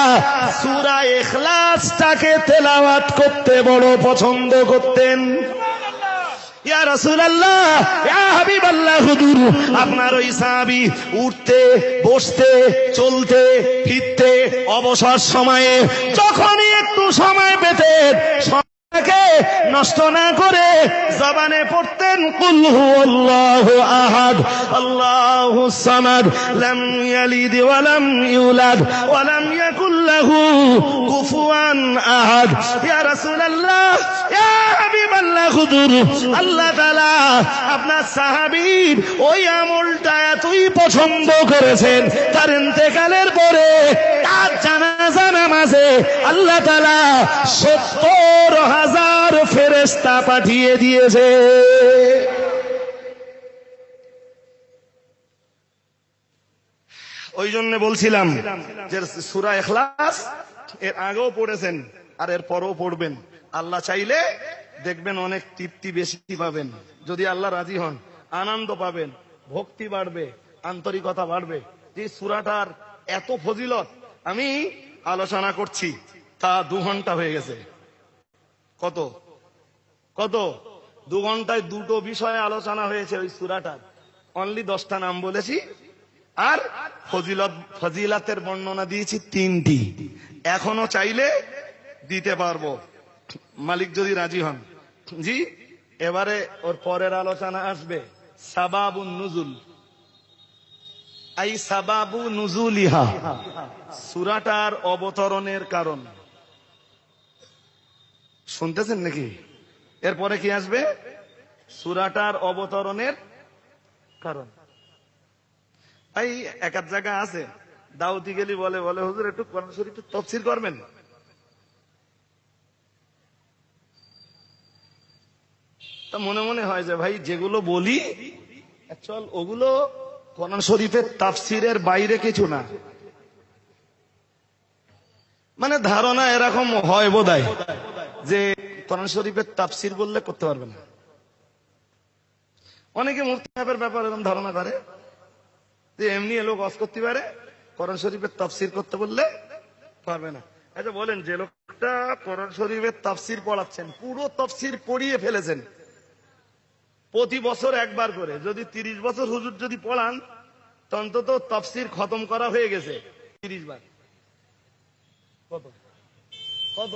সূরা ইখলাসটাকে তেলাওয়াত করতে বড় পছন্দ করতেন। ইয়া রাসূলুল্লাহ, ইয়া হাবিবাল্লাহ, হুজুর আপনার ওই সাহাবী উঠতে, বসতে, চলতে, ফিরতে, অবসর সময়ে যখনই একটু সময় পেতেন, সময়কে নষ্ট না করে জবানে পড়তেন কুল হুয়াল্লাহু আহাদ আল্লাহুস সামাদ লাম ইয়ালিদ ওয়া লাম ইউলাদ ওয়া লাম ইয়াকুল লাহু কুফুয়ান আহাদ। ইয়া রাসূলুল্লাহ, ইয়া হাবিবাল্লাহ, হুজুর আল্লাহ তাআলা আপনার সাহাবীর ওই আমলটা এতই পছন্দ করেছেন, তার ইন্তেকালের পরে তার জানাজা নামাজে আল্লাহ তাআলা 70,000 ফেরেশতা পাঠিয়ে দিয়েছে। ওই জন্য বলছিলাম যে সূরা ইখলাস এর আগেও পড়েছেন আর এর পরেও পড়বেন। আল্লাহ চাইলে দেখবেন অনেক তৃপ্তি বেশি পাবেন, যদি আল্লাহ রাজি হন, আনন্দ পাবেন, ভক্তি বাড়বে, আন্তরিকতা বাড়বে। যে সূরাটার এত ফজিলত আমি আলোচনা করছি, তা 2 ঘন্টা হয়ে গেছে। কত 2 ঘন্টায় 2টো বিষয়ে আলোচনা হয়েছে ওই সূরাটার। অনলি 10টা নাম বলেছি আর ফজিলাতের বর্ণনা দিয়েছি 3টি। এখনো চাইলে দিতে পারবো, মালিক যদি রাজি হন। জি, এবারে ওর পরের আলোচনা আসবে সাবাবুন নুজুল, আই সাবাবু নুজুলিহা, সূরাটার অবতরণের কারণ। শুনতেছেন নাকি? এরপরে কি আসবে? সূরাটার অবতরণের কারণ। এই এক জায়গা আছে দাউতি গেলি বলে বলে হুজুর একটু কোরআন শরীফের তাফসীর করবেন। তা মনে মনে হয় যে ভাই যেগুলো বলি অ্যাকচুয়াল ওগুলো কোরআন শরীফের তাফসীরের বাইরে কিছু না। মানে ধারণা এরকম হয় বোধহয় যে কোরআন শরীফের তাফসীর বললে করতে পারবে না। অনেকে মুফতি সাহেবের ব্যাপারে এরকম ধারণা করে যে এমনি লোক ওয়াজ করতে পারে, কোরআন শরীফের তাফসীর করতে বললে পারবে না। আচ্ছা বলেন, যে লোকটা কোরআন শরীফের তাফসীর পড়াচ্ছেন, পুরো তাফসীর পড়িয়ে ফেলেছেন প্রতি বছর একবার করে, যদি 30 বছর হুজুর যদি পড়ান তো অন্তত তাফসীর খতম করা হয়ে গেছে 30 বার। কত কত?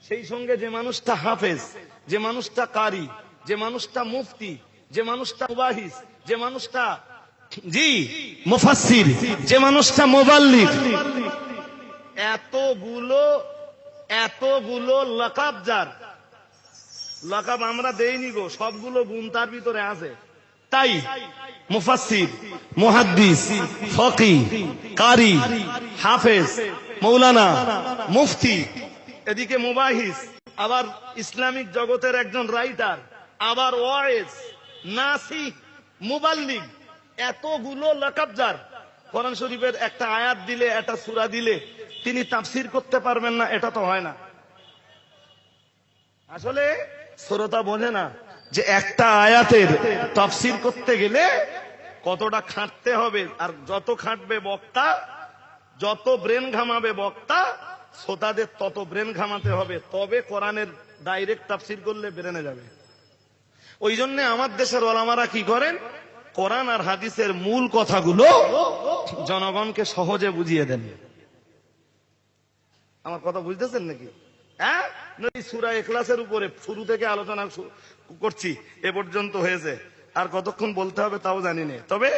সেই সঙ্গে যে মানুষটা হাফেজ, যে মানুষটা কারি, যে মানুষটা মুফতি, যে মানুষটা মুবাহিস, যে মানুষটা জি মুফাসসির, যে মানুষটা মুবাল্লিগ, এতগুলো লাকাব, যার লাকাব আমরা দেইনি গো, সবগুলো গুণ তার ভিতরে আছে। তাই মুফাসসির, মুহাদ্দিস, ফকিহ, কারি, হাফেজ, মৌলানা, মুফতি, এদিকে মুবাহিস, আবার ইসলামিক জগতের একজন রাইটার, আবার ওয়াইজ, নাসিহ, মুবাল্লিগ, এতগুলো লাকাব যার। কোরআন শরীফের একটা আয়াত দিলে, একটা সূরা দিলে তিনি তাফসীর করতে পারবেন না, এটা তো হয় না। আসলে শ্রোতা বোঝে না যে একটা আয়াতের তাফসীর করতে গেলে কতটা খাটতে হবে, আর যত খাটবে বক্তা, যত ব্রেন ঘামাবে বক্তা, শ্রোতাদের তত ব্রেন ঘামাতে হবে, তবে কোরআনের ডাইরেক্ট তাফসীর করলে ব্রেনে যাবে। ওই জন্য আমার দেশের ওলামারা কি করেন, কোরআন আর হাদিসের মূল কথাগুলো জনগণকে সহজে বুঝিয়ে দেন। আমার কথা বুঝতেছেন নাকি? হ্যাঁ, সূরা ইখলাসের উপরে শুরু থেকে আলোচনা করছি, এ পর্যন্ত হয়েছে, আর কতক্ষণ বলতে হবে তাও জানি না, তবে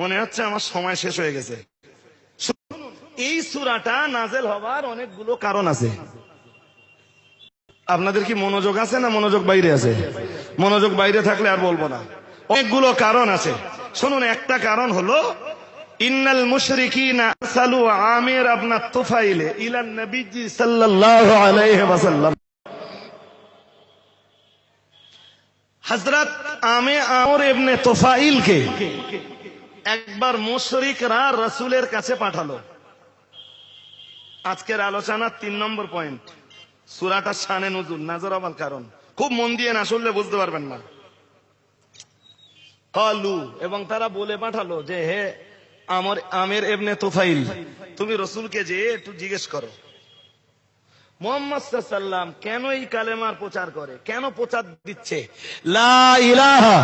মনে হচ্ছে আমার সময় শেষ হয়ে গেছে। এই সূরাটা নাজেল হবার অনেকগুলো কারণ আছে। আপনাদের কি মনোযোগ আছে না মনোযোগ বাইরে আছে? মনোযোগ বাইরে থাকলে আর বলবো না। অনেকগুলো কারণ আছে, শুনুন। একটা কারণ হলো ইন্নাল মুশরিকিনা আরসালু আমির ইবনে তুফাইল ইলা নবীজি সাল্লাল্লাহু আলাইহি ওয়াসাল্লাম। হযরত আমর ইবনে তুফাইলকে একবার মুশরিকরা রাসূলের কাছে পাঠালো। আজকের আলোচনা 3 নম্বর পয়েন্ট, সূরাটা শানে নুজুল, নাযর হবার কারণ। খুব মন দিয়ে না শুনলে বুঝতে পারবেন না। কালু, এবং তারা বলে পাঠালো যে হে আমির ইবনে তুফাইল, তুমি রাসূলকে যে একটু জিজ্ঞেস করো মুহাম্মদ সাল্লাল্লাহু আলাইহি ওয়াসাল্লাম কেন এই কালেমার প্রচার করে, কেন প্রচার দিচ্ছে লা ইলাহা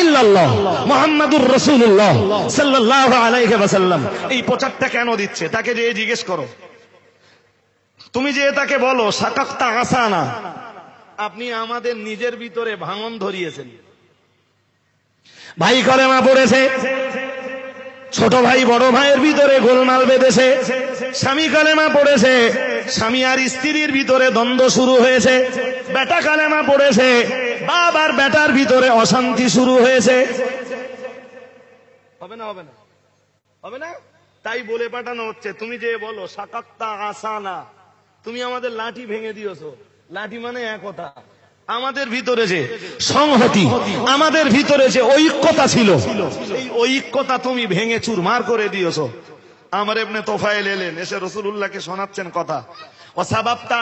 ইল্লাল্লাহ মুহাম্মাদুর রাসূলুল্লাহ সাল্লাল্লাহু আলাইহি ওয়াসাল্লাম, এই প্রচারটা কেন দিচ্ছে, তাকে যে জিজ্ঞেস করো। তুমি যে তাকে বলো সাকাক্তা আসানা, আপনি আমাদের নিজের ভিতরে ভাঙন ধরিয়েছেন। ভাই কালেমা পড়েছে, ছোট ভাই বড় ভাইয়ের ভিতরে গোলমাল বেঁধেছে, স্বামী কালেমা পড়েছে, স্বামী আর স্ত্রীর ভিতরে দ্বন্দ্ব শুরু হয়েছে, বেটা কালেমা পড়েছে, বাবার বেটার ভিতরে অশান্তি শুরু হয়েছে। হবে না? হবে না? হবে না? তাই বলে পাঠানো হচ্ছে, তুমি যে বলো সাকাক্তা আসানা, তুমি আমাদের লাঠি ভেঙে দিয়েছো। লাঠি মানে একতা, আমাদের ভিতরে যে সংহতি, আমাদের ভিতরে যে ঐক্যতা ছিল, এই ঐক্যতা তুমি ভেঙে চুরমার করে দিয়েছো। আমর ইবনে তুফাইল এলেন, এসে রাসূলুল্লাহকে শোনাচ্ছেন কথা। ওয়াসাবাবতা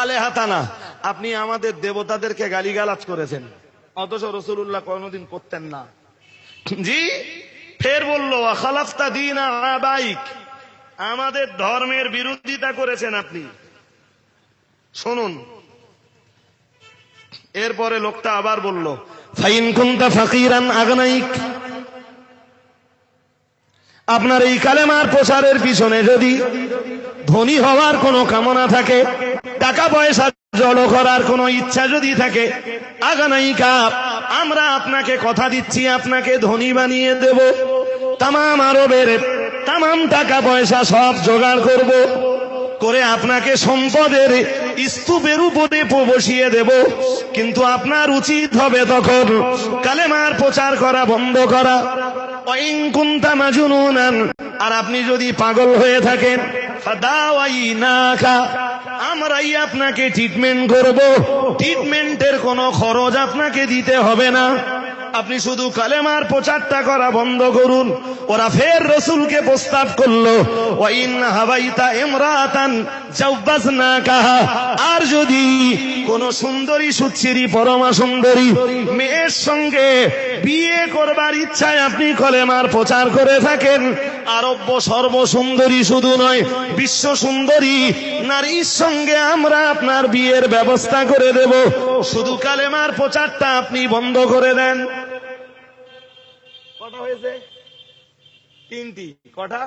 আলেহাতানা, আপনি আমাদের দেবতাদেরকে গালিগালাজ করেছেন, অথচ রাসূলুল্লাহ কোনোদিন করতেন না। জি, ফের বললো ওয়াখালাফতা দীনা আবাইক, আমাদের ধর্মের বিরোধিতা করেছেন আপনি। শুনুন, এরপরে লোকটা আবার বলল ফাইন কুনতা ফাকিরান আগনাইক, আপনার এই কালেমার প্রচারের পিছনে যদি ধনী হওয়ার কোনো কামনা থাকে, টাকা পয়সা জড়ো করার কোনো ইচ্ছা যদি থাকে, আগনাইকা, আমরা আপনাকে কথা দিচ্ছি, আপনাকে ধনী বানিয়ে দেব, তামাম আরবের তামাম টাকা পয়সা সব জোগাড় করব, করে আপনাকে সম্পদের স্তূপের উপরে বসিয়ে দেব। কিন্তু আপনার উচিত হবে তখন কালেমার প্রচার করা বন্ধ করা। ওয়াইন কুনতা মাজনুনান, আর আপনি যদি পাগল হয়ে থাকেন, ফাদাওয়াইনাকা, আমরাই আপনাকে ট্রিটমেন্ট করব। ট্রিটমেন্টের কোনো খরচ আপনাকে দিতে হবে না, আপনি শুধু কালেমার প্রচারটা করা বন্ধ করুন। ওরা ফের রসুলকে প্রস্তাব করলো, ওয়াইন হাওয়াইতা ইমরাতান জাওবাজনাকাহা, আর যদি কোন সুন্দরী সুচিরি পরমা সুন্দরী মেয়ের সঙ্গে বিয়ে করবার ইচ্ছায় আপনি কলেমার প্রচার করে থাকেন, আরব্য সর্বসুন্দরী শুধু নয়, বিশ্ব সুন্দরী নারীর সঙ্গে আমরা আপনার বিয়ের ব্যবস্থা করে দেব, শুধু কালেমার প্রচারটা আপনি বন্ধ করে দেন। কটা হয়েছে? তিনটি। কটা?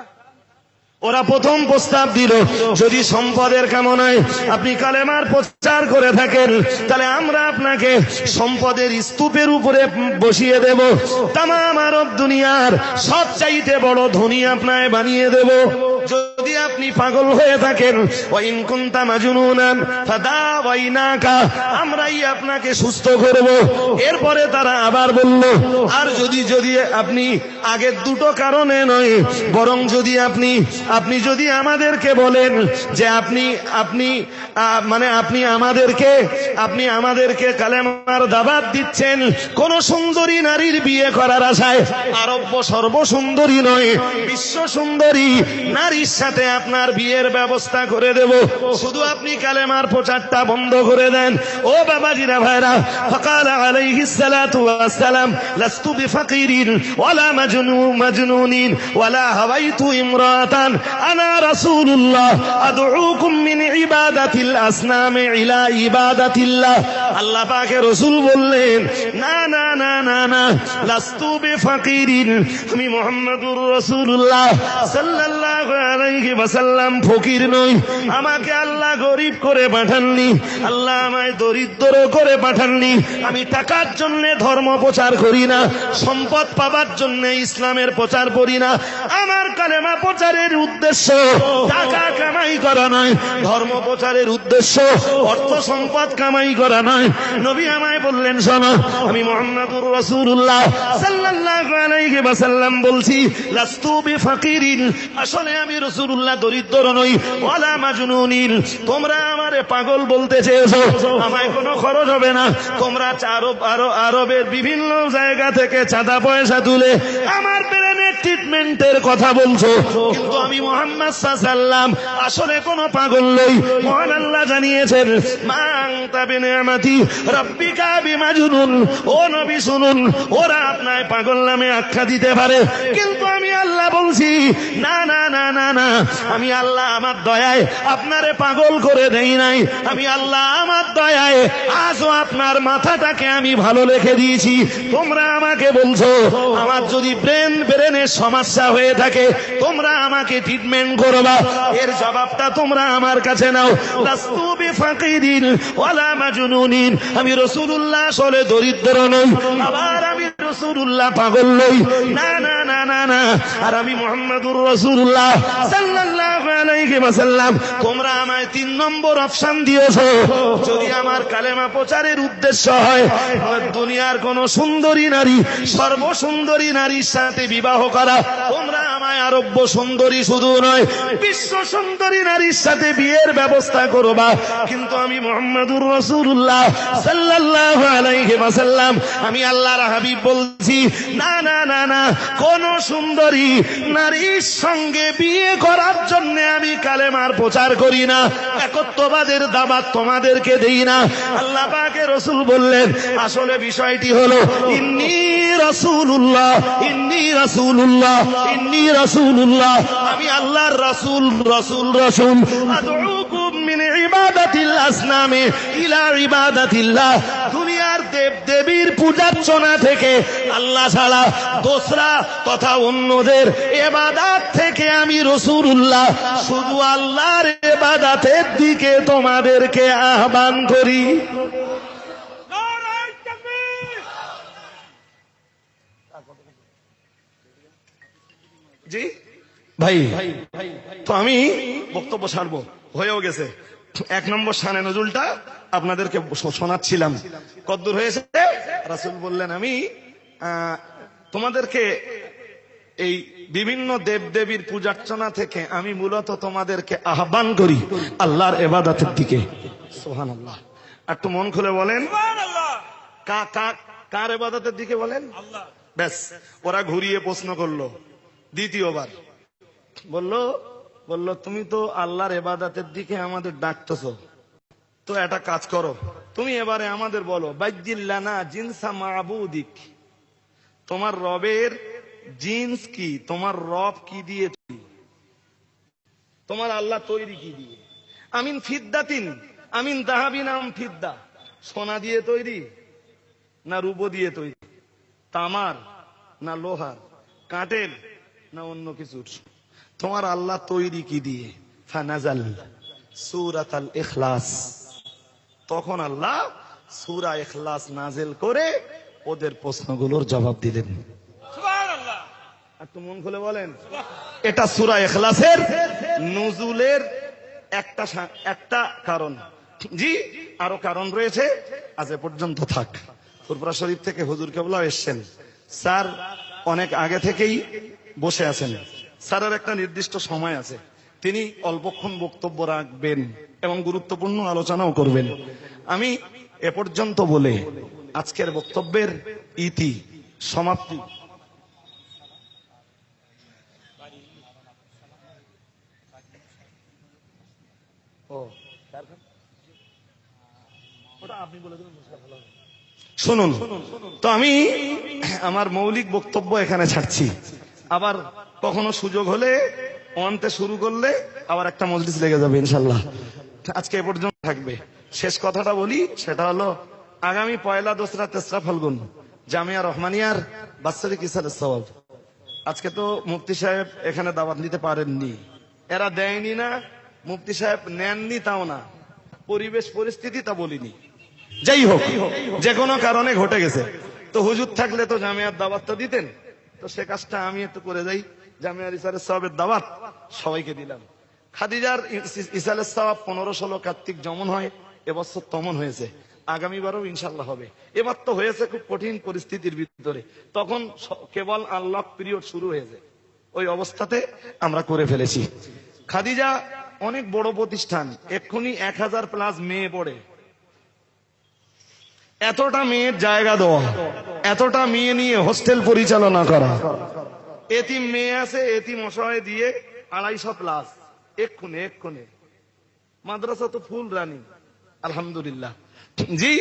ওরা প্রথম প্রস্তাব দিল, যদি সম্পদের কামনায় আপনি কালেমার প্রচার করে থাকেন, তাহলে আমরা আপনাকে সম্পদের স্তূপের উপরে বসিয়ে দেব, তামাম আরব দুনিয়ার সবচাইতে বড় ধনী আপনাকে বানিয়ে দেব। যদি আপনি পাগল হয়ে থাকেন, ওয়াইন কুনতা মাজনুনান ফাদাওয়াইনাকা, আমরাই আপনাকে সুস্থ করব। এরপরে তারা আবার বলল, আর যদি আপনি আগের দুটো কারণে নয়, বরং যদি আপনি যদি আমাদেরকে বলেন যে আপনি আমাদেরকে কালেমার দাওয়াত দিচ্ছেন কোন সুন্দরী নারীর বিয়ে করার আশায়, আরব্য সর্বসুন্দরী নয়, বিশ্ব সুন্দরী নারীর সাথে আপনার বিয়ের ব্যবস্থা করে দেব, শুধু আপনি কালেমার প্রচারটা বন্ধ করে দেন। ও বাবাজিরা ভাইরা, ফাকালা আলাইহিস সালাতু ওয়াস সালাম, লাস্তু বিফাকিরিন ওয়ালা মাজনুনিন ওয়ালা হাওয়াইতু ইমরাতান, আনা রাসূলুল্লাহ আদউকুম মিন ইবাদাতিল আসনামি ইলা ইবাদাতিল্লাহ। আল্লাহ পাকের রাসূল বললেন, না না না না না, লাস্তু বিফাকিরিন, আমি মুহাম্মদুর রাসূলুল্লাহ সাল্লাল্লাহু আলাইহি ওয়াসাল্লাম ফকির নই, আমাকে আল্লাহ গরিব করে পাঠাননি, আল্লাহ আমায় দরিদ্র করে পাঠাননি। আমি টাকার জন্য ধর্ম প্রচার করি না, সম্পদ পাবার জন্য ইসলামের প্রচার করি না। আমার কালেমা প্রচারের উদ্দেশ্য টাকা কামাই করা নয়, ধর্ম প্রচারের উদ্দেশ্য অর্থ সম্পদ কামাই করা নয়। নবী আমায় বললেন, শোনো, আমি মুহাম্মদুর রাসূলুল্লাহ সাল্লাল্লাহু আলাইহি ওয়াসাল্লাম বলছি, লাস্তু বিফাকিরিন, আসলে আমি রাসূলুল্লাহ দরিদ্র নই, ওয়ালা মাজনুনিন, তোমরা আমারে পাগল বলতে চেয়েছো, আমায় কোনো খরচ হবে না। তোমরা আরবের বিভিন্ন জায়গা থেকে চাঁদা পয়সা তুলে আমার ব্রেনের ট্রিটমেন্টের কথা বলছো, কিন্তু আমি মুহাম্মদ সাল্লাল্লাহু আলাইহি ওয়াসাল্লাম আসলে কোনো পাগল নই। মহান আল্লাহ জানিয়েছেন, মা আনতা বিনিয়ামাতি রাব্বিকা বিমাজনুন। ও নবী শুনুন, ওরা আপনার পাগল নামে আখ্যা দিতে পারে, কিন্তু আমি আল্লাহ বলছি, না না না না না, আমি আল্লাহ আমার দয়ায় আপনারে পাগল করে দেই নাই। আমি আল্লাহ আমার দয়ায় আজও আপনার মাথাটাকে আমি ভালো রেখে দিয়েছি। তোমরা আমাকে বলছো আমার যদি ব্রেনের সমস্যা হয়ে থাকে, তোমরা আমাকে ট্রিটমেন্ট করবা, এর জবাবটা তোমরা আমার কাছে নাও। লাস্তু বিফাকিরিন ওয়ালা মাজনুনিন, আমি রাসূলুল্লাহ আসলে দরিদ্র নই, আবার আমি রাসূলুল্লাহ পাগল নই, না না না না না, আর আমি মুহাম্মদুর রাসূলুল্লাহ সাল্লাল্লাহু আলাইহি ওয়াসাল্লাম। তোমরা আমায় 3 নম্বর অপশন দিয়েছো, যদি আমার কালেমা প্রচারের উদ্দেশ্য হয় দুনিয়ার কোন সুন্দরী নারী, সর্বসুন্দরী নারীর সাথে বিবাহ করা, তোমরা আমায় আরব্য সুন্দরী শুধু নয়, বিশ্ব সুন্দরী নারীর সাথে বিয়ের ব্যবস্থা করবা। কিন্তু আমি মুহাম্মদুর রাসূলুল্লাহ সাল্লাল্লাহু আলাইহি ওয়াসাল্লাম, আমি আল্লাহর হাবিব বলছি, না না না না, কোন সুন্দরী নারীর সঙ্গে বিয়ে করার জন্য আমি কালেমার প্রচার করি না, একত্ববাদের দাওয়াত তোমাদেরকে দেই না। আল্লাহ পাকের রাসূল বললেন, আসলে বিষয়টি হলো, ইন্নী রাসূলুল্লাহ, ইন্নী রাসূলুল্লাহ, ইন্নী রাসূলুল্লাহ, আমি আল্লাহর রাসূল, রাসূল রাসূল, আদউকুম মিন ইবাদাতিল আসনামি ইলা ইবাদাতিল্লাহ। দুনিয়ার দেব দেবীর পূজার্চনা থেকে আল্লাহ ছাড়া দোসরা তথা অন্যদের ইবাদত থেকে আমি রাসূলুল্লাহ শুধু আল্লাহর ইবাদতের দিকে তোমাদেরকে আহ্বান করি। জি ভাই, তো আমি বক্তব্য ছাড়বো, হয়েও গেছে। 1 নম্বর শানে নজরুলটা আপনাদেরকে শোনাচ্ছিলাম, কদ্দূর হয়েছে? রাসূল বললেন, আমি তোমাদেরকে এই বিভিন্ন দেবদেবীর পূজার্চনা থেকে আমি মূলত তোমাদেরকে আহ্বান করি আল্লাহর ইবাদতের দিকে। সুবহানাল্লাহ। একটু মন খুলে বলেন কার ইবাদতের দিকে বলেন? ব্যাস, ওরা ঘুরিয়ে প্রশ্ন করলো দ্বিতীয়বার, বলল তুমি তো আল্লাহর ইবাদতের দিকে আমাদের ডাকতেছো, তো একটা কাজ করো, তুমি এবারে আমাদের বলো বাইজিল্লানা জিনসা মাবুদিক, তোমার রবের জিন্স কি, তোমার রব কি দিয়ে তৈরি, তোমার আল্লাহ তৈরি কি দিয়ে? আমিন ফিদ্দাতিন আমিন দাহাবিন আম ফিদ্দা, সোনা দিয়ে তৈরি না রূপো দিয়ে তৈরি, তামার না লোহার, কাঠের না অন্য কিছুর? তোমার আল্লাহ তৈরি কি দিয়ে? ফানাজাল সূরাতুল ইখলাস, তখন আল্লাহ সূরা ইখলাস নাজিল করে ওদের প্রশ্নগুলোর জবাব দিলেন। সুবহানাল্লাহ। একটু মন খুলে বলেন, এটা সূরা ইখলাসের নুজুলের একটা কারণ। জি, আরো কারণ রয়েছে, আজ এ পর্যন্ত থাক। ফুরফুরা শরীফ থেকে হুজুর কেবলা এসেছেন, স্যার অনেক আগে থেকেই বসে আছেন, স্যারের একটা নির্দিষ্ট সময় আছে, তিনি অল্পক্ষণ বক্তব্য রাখবেন এবং গুরুত্বপূর্ণ আলোচনাও করবেন। আমি এ পর্যন্ত বলে আজকের বক্তব্যের ইতি সমাপ্তি। শুনুন, তো আমি আমার মৌলিক বক্তব্য এখানে ছাড়ছি, আবার কখনো সুযোগ হলে অন্তে শুরু করলে আবার একটা মজলিস লেগে যাবে ইনশাল্লাহ। আজকে এ পর্যন্ত থাকবে। শেষ কথাটা বলি, সেটা হলো আগামী পয়লা, দোসরা, তেসরা ফাল্গুন জামিয়া রহমানিয়ার বাৎসরিক ইসালের সওয়াব। আজকে তো মুফতি সাহেব এখানে দাওয়াত নিতে পারেননি, এরা দেয়নি না, মুফতি সাহেব নেননি তাও না, পরিবেশ পরিস্থিতি তা বলিনি, যাই হোক যে কোনো কারণে ঘটে গেছে। তো হুজুর থাকলে তো জামিয়ার দাওয়াতটা দিতেন, তো সে কাজটা আমি একটু করে যাই। জামিয়ার ইসালের সওয়াবের দাওয়াত সবাইকে দিলাম। খাদিজার ইসালের সওয়াব 15-16 কার্তিক যেমন হয়, এবছর তেমন হয়েছে, আগামীবারও ইনশাল্লাহ হবে। এবার তো হয়েছে খুব কঠিন পরিস্থিতির ভিতরে, তখন কেবল আনলক পিরিয়ড শুরু হয়েছে, ওই অবস্থাতে আমরা করে ফেলেছি। খাদিজা অনেক বড় প্রতিষ্ঠান, এক্ষুনি 1000+ মেয়ে পড়ে, এতটা মেয়ের জায়গা দেওয়া, এতটা মেয়ে নিয়ে হোস্টেল পরিচালনা করা, এতিম মেয়ে আছে, এতিম অসহায় দিয়ে 250+ এক্ষুনি মাদ্রাসা তো ফুল রানিং আলহামদুলিল্লাহ। জি,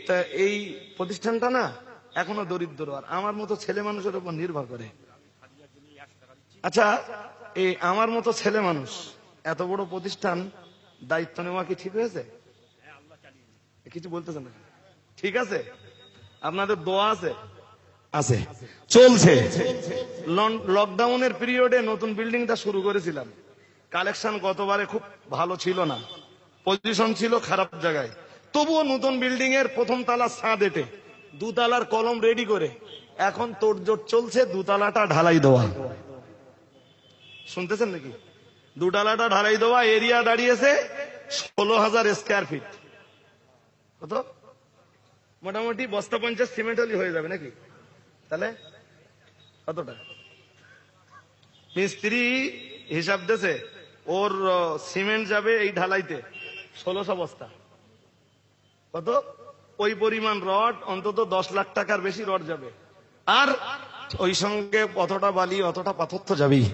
তা এই প্রতিষ্ঠানটা না এখনো দরিদ্র, আর আমার মতো ছেলে মানুষের উপর নির্ভর করে। আচ্ছা, এই আমার মতো ছেলে মানুষ এত বড় প্রতিষ্ঠান দায়িত্ব নেওয়া কি ঠিক হয়েছে? কিছু বলতেছে না, ঠিক আছে? আপনাদের দোয়া আছে? আছে, চলছে। লকডাউনের পিরিয়ডে নতুন বিল্ডিংটা শুরু করেছিলাম, কালেকশন গতবারে খুব ভালো ছিল না, পজিশন ছিল খারাপ জায়গায়, তবুও নতুন বিল্ডিং এর প্রথম তালা ছাদ এটে 2 তালার কলম রেডি করে এখন তোড়জোড় চলছে 2 তালাটা ঢালাই দেওয়া। শুনতেছেন নাকি? 2 তালাটা ঢালাই দেওয়া, এরিয়া দাঁড়িয়েছে 16,000 স্কয়ার ফিট। কত? মোটামুটি বস্তা 50 সিমেন্ট হলে হয়ে যাবে নাকি? তাহলে কতটা? মিস্ত্রি হিসাব দিয়েছে ওর সিমেন্ট যাবে এই ঢালাইতে 1600 বস্তা। কত? ওই পরিমাণ রড, অন্তত 10 লাখ টাকার বেশি রড যাবে, আর ওই সঙ্গে অতটা বালি, অতটা পাথর তো যাবেই।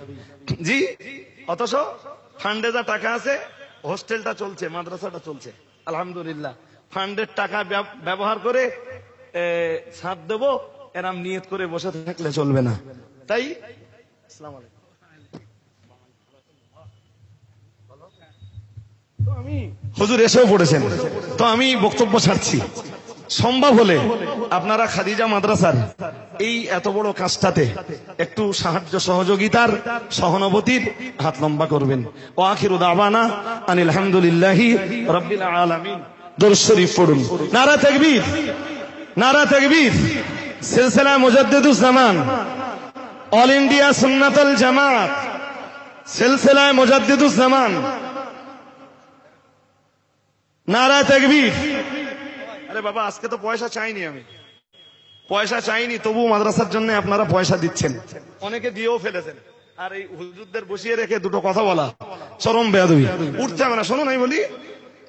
জি, অথচ ফান্ডে যা টাকা আছে, হোস্টেলটা চলছে, মাদ্রাসাটা চলছে আলহামদুলিল্লাহ। ফান্ডের টাকা ব্যবহার করে ছাদ দেবো, এরাম নিয়ত করে বসে থাকলে চলবে না। তাই আসসালামু আলাইকুম। হুজুর এসেও পড়েছেন, তো আমি বক্তব্য ছাড়ছি। সম্ভব হলে আপনারা খাদিজা মাদ্রাসার এই এত বড় কাজটাতে একটু সাহায্য সহযোগিতার, সহানুভূতির হাত লম্বা করবেন। ওয়া আখিরু দাওয়ানা আনিল হামদুলিল্লাহি রাব্বিল আলামিন। দরুদ শরীফ পড়ুন। নারা তাকবীর, নারা তাকবীর। সিলসিলা মুজাদ্দিদুজ জামান, অল ইন্ডিয়া সুন্নাতুল জামাত, সিলসিলা মুজাদ্দিদুজ জামান, নারা তাকবীর। আরে বাবা, আজকে তো পয়সা চাইনি আমি, পয়সা চাইনি, তবু মাদ্রাসার জন্য আপনারা পয়সা দিচ্ছেন, অনেকে দিয়েও ফেলেছেন। আর এই হুজুরদের বসিয়ে রেখে দুটো কথা বলা চরম বেয়াদবি। উঠতে হবে না, শুনুন আমি বলি,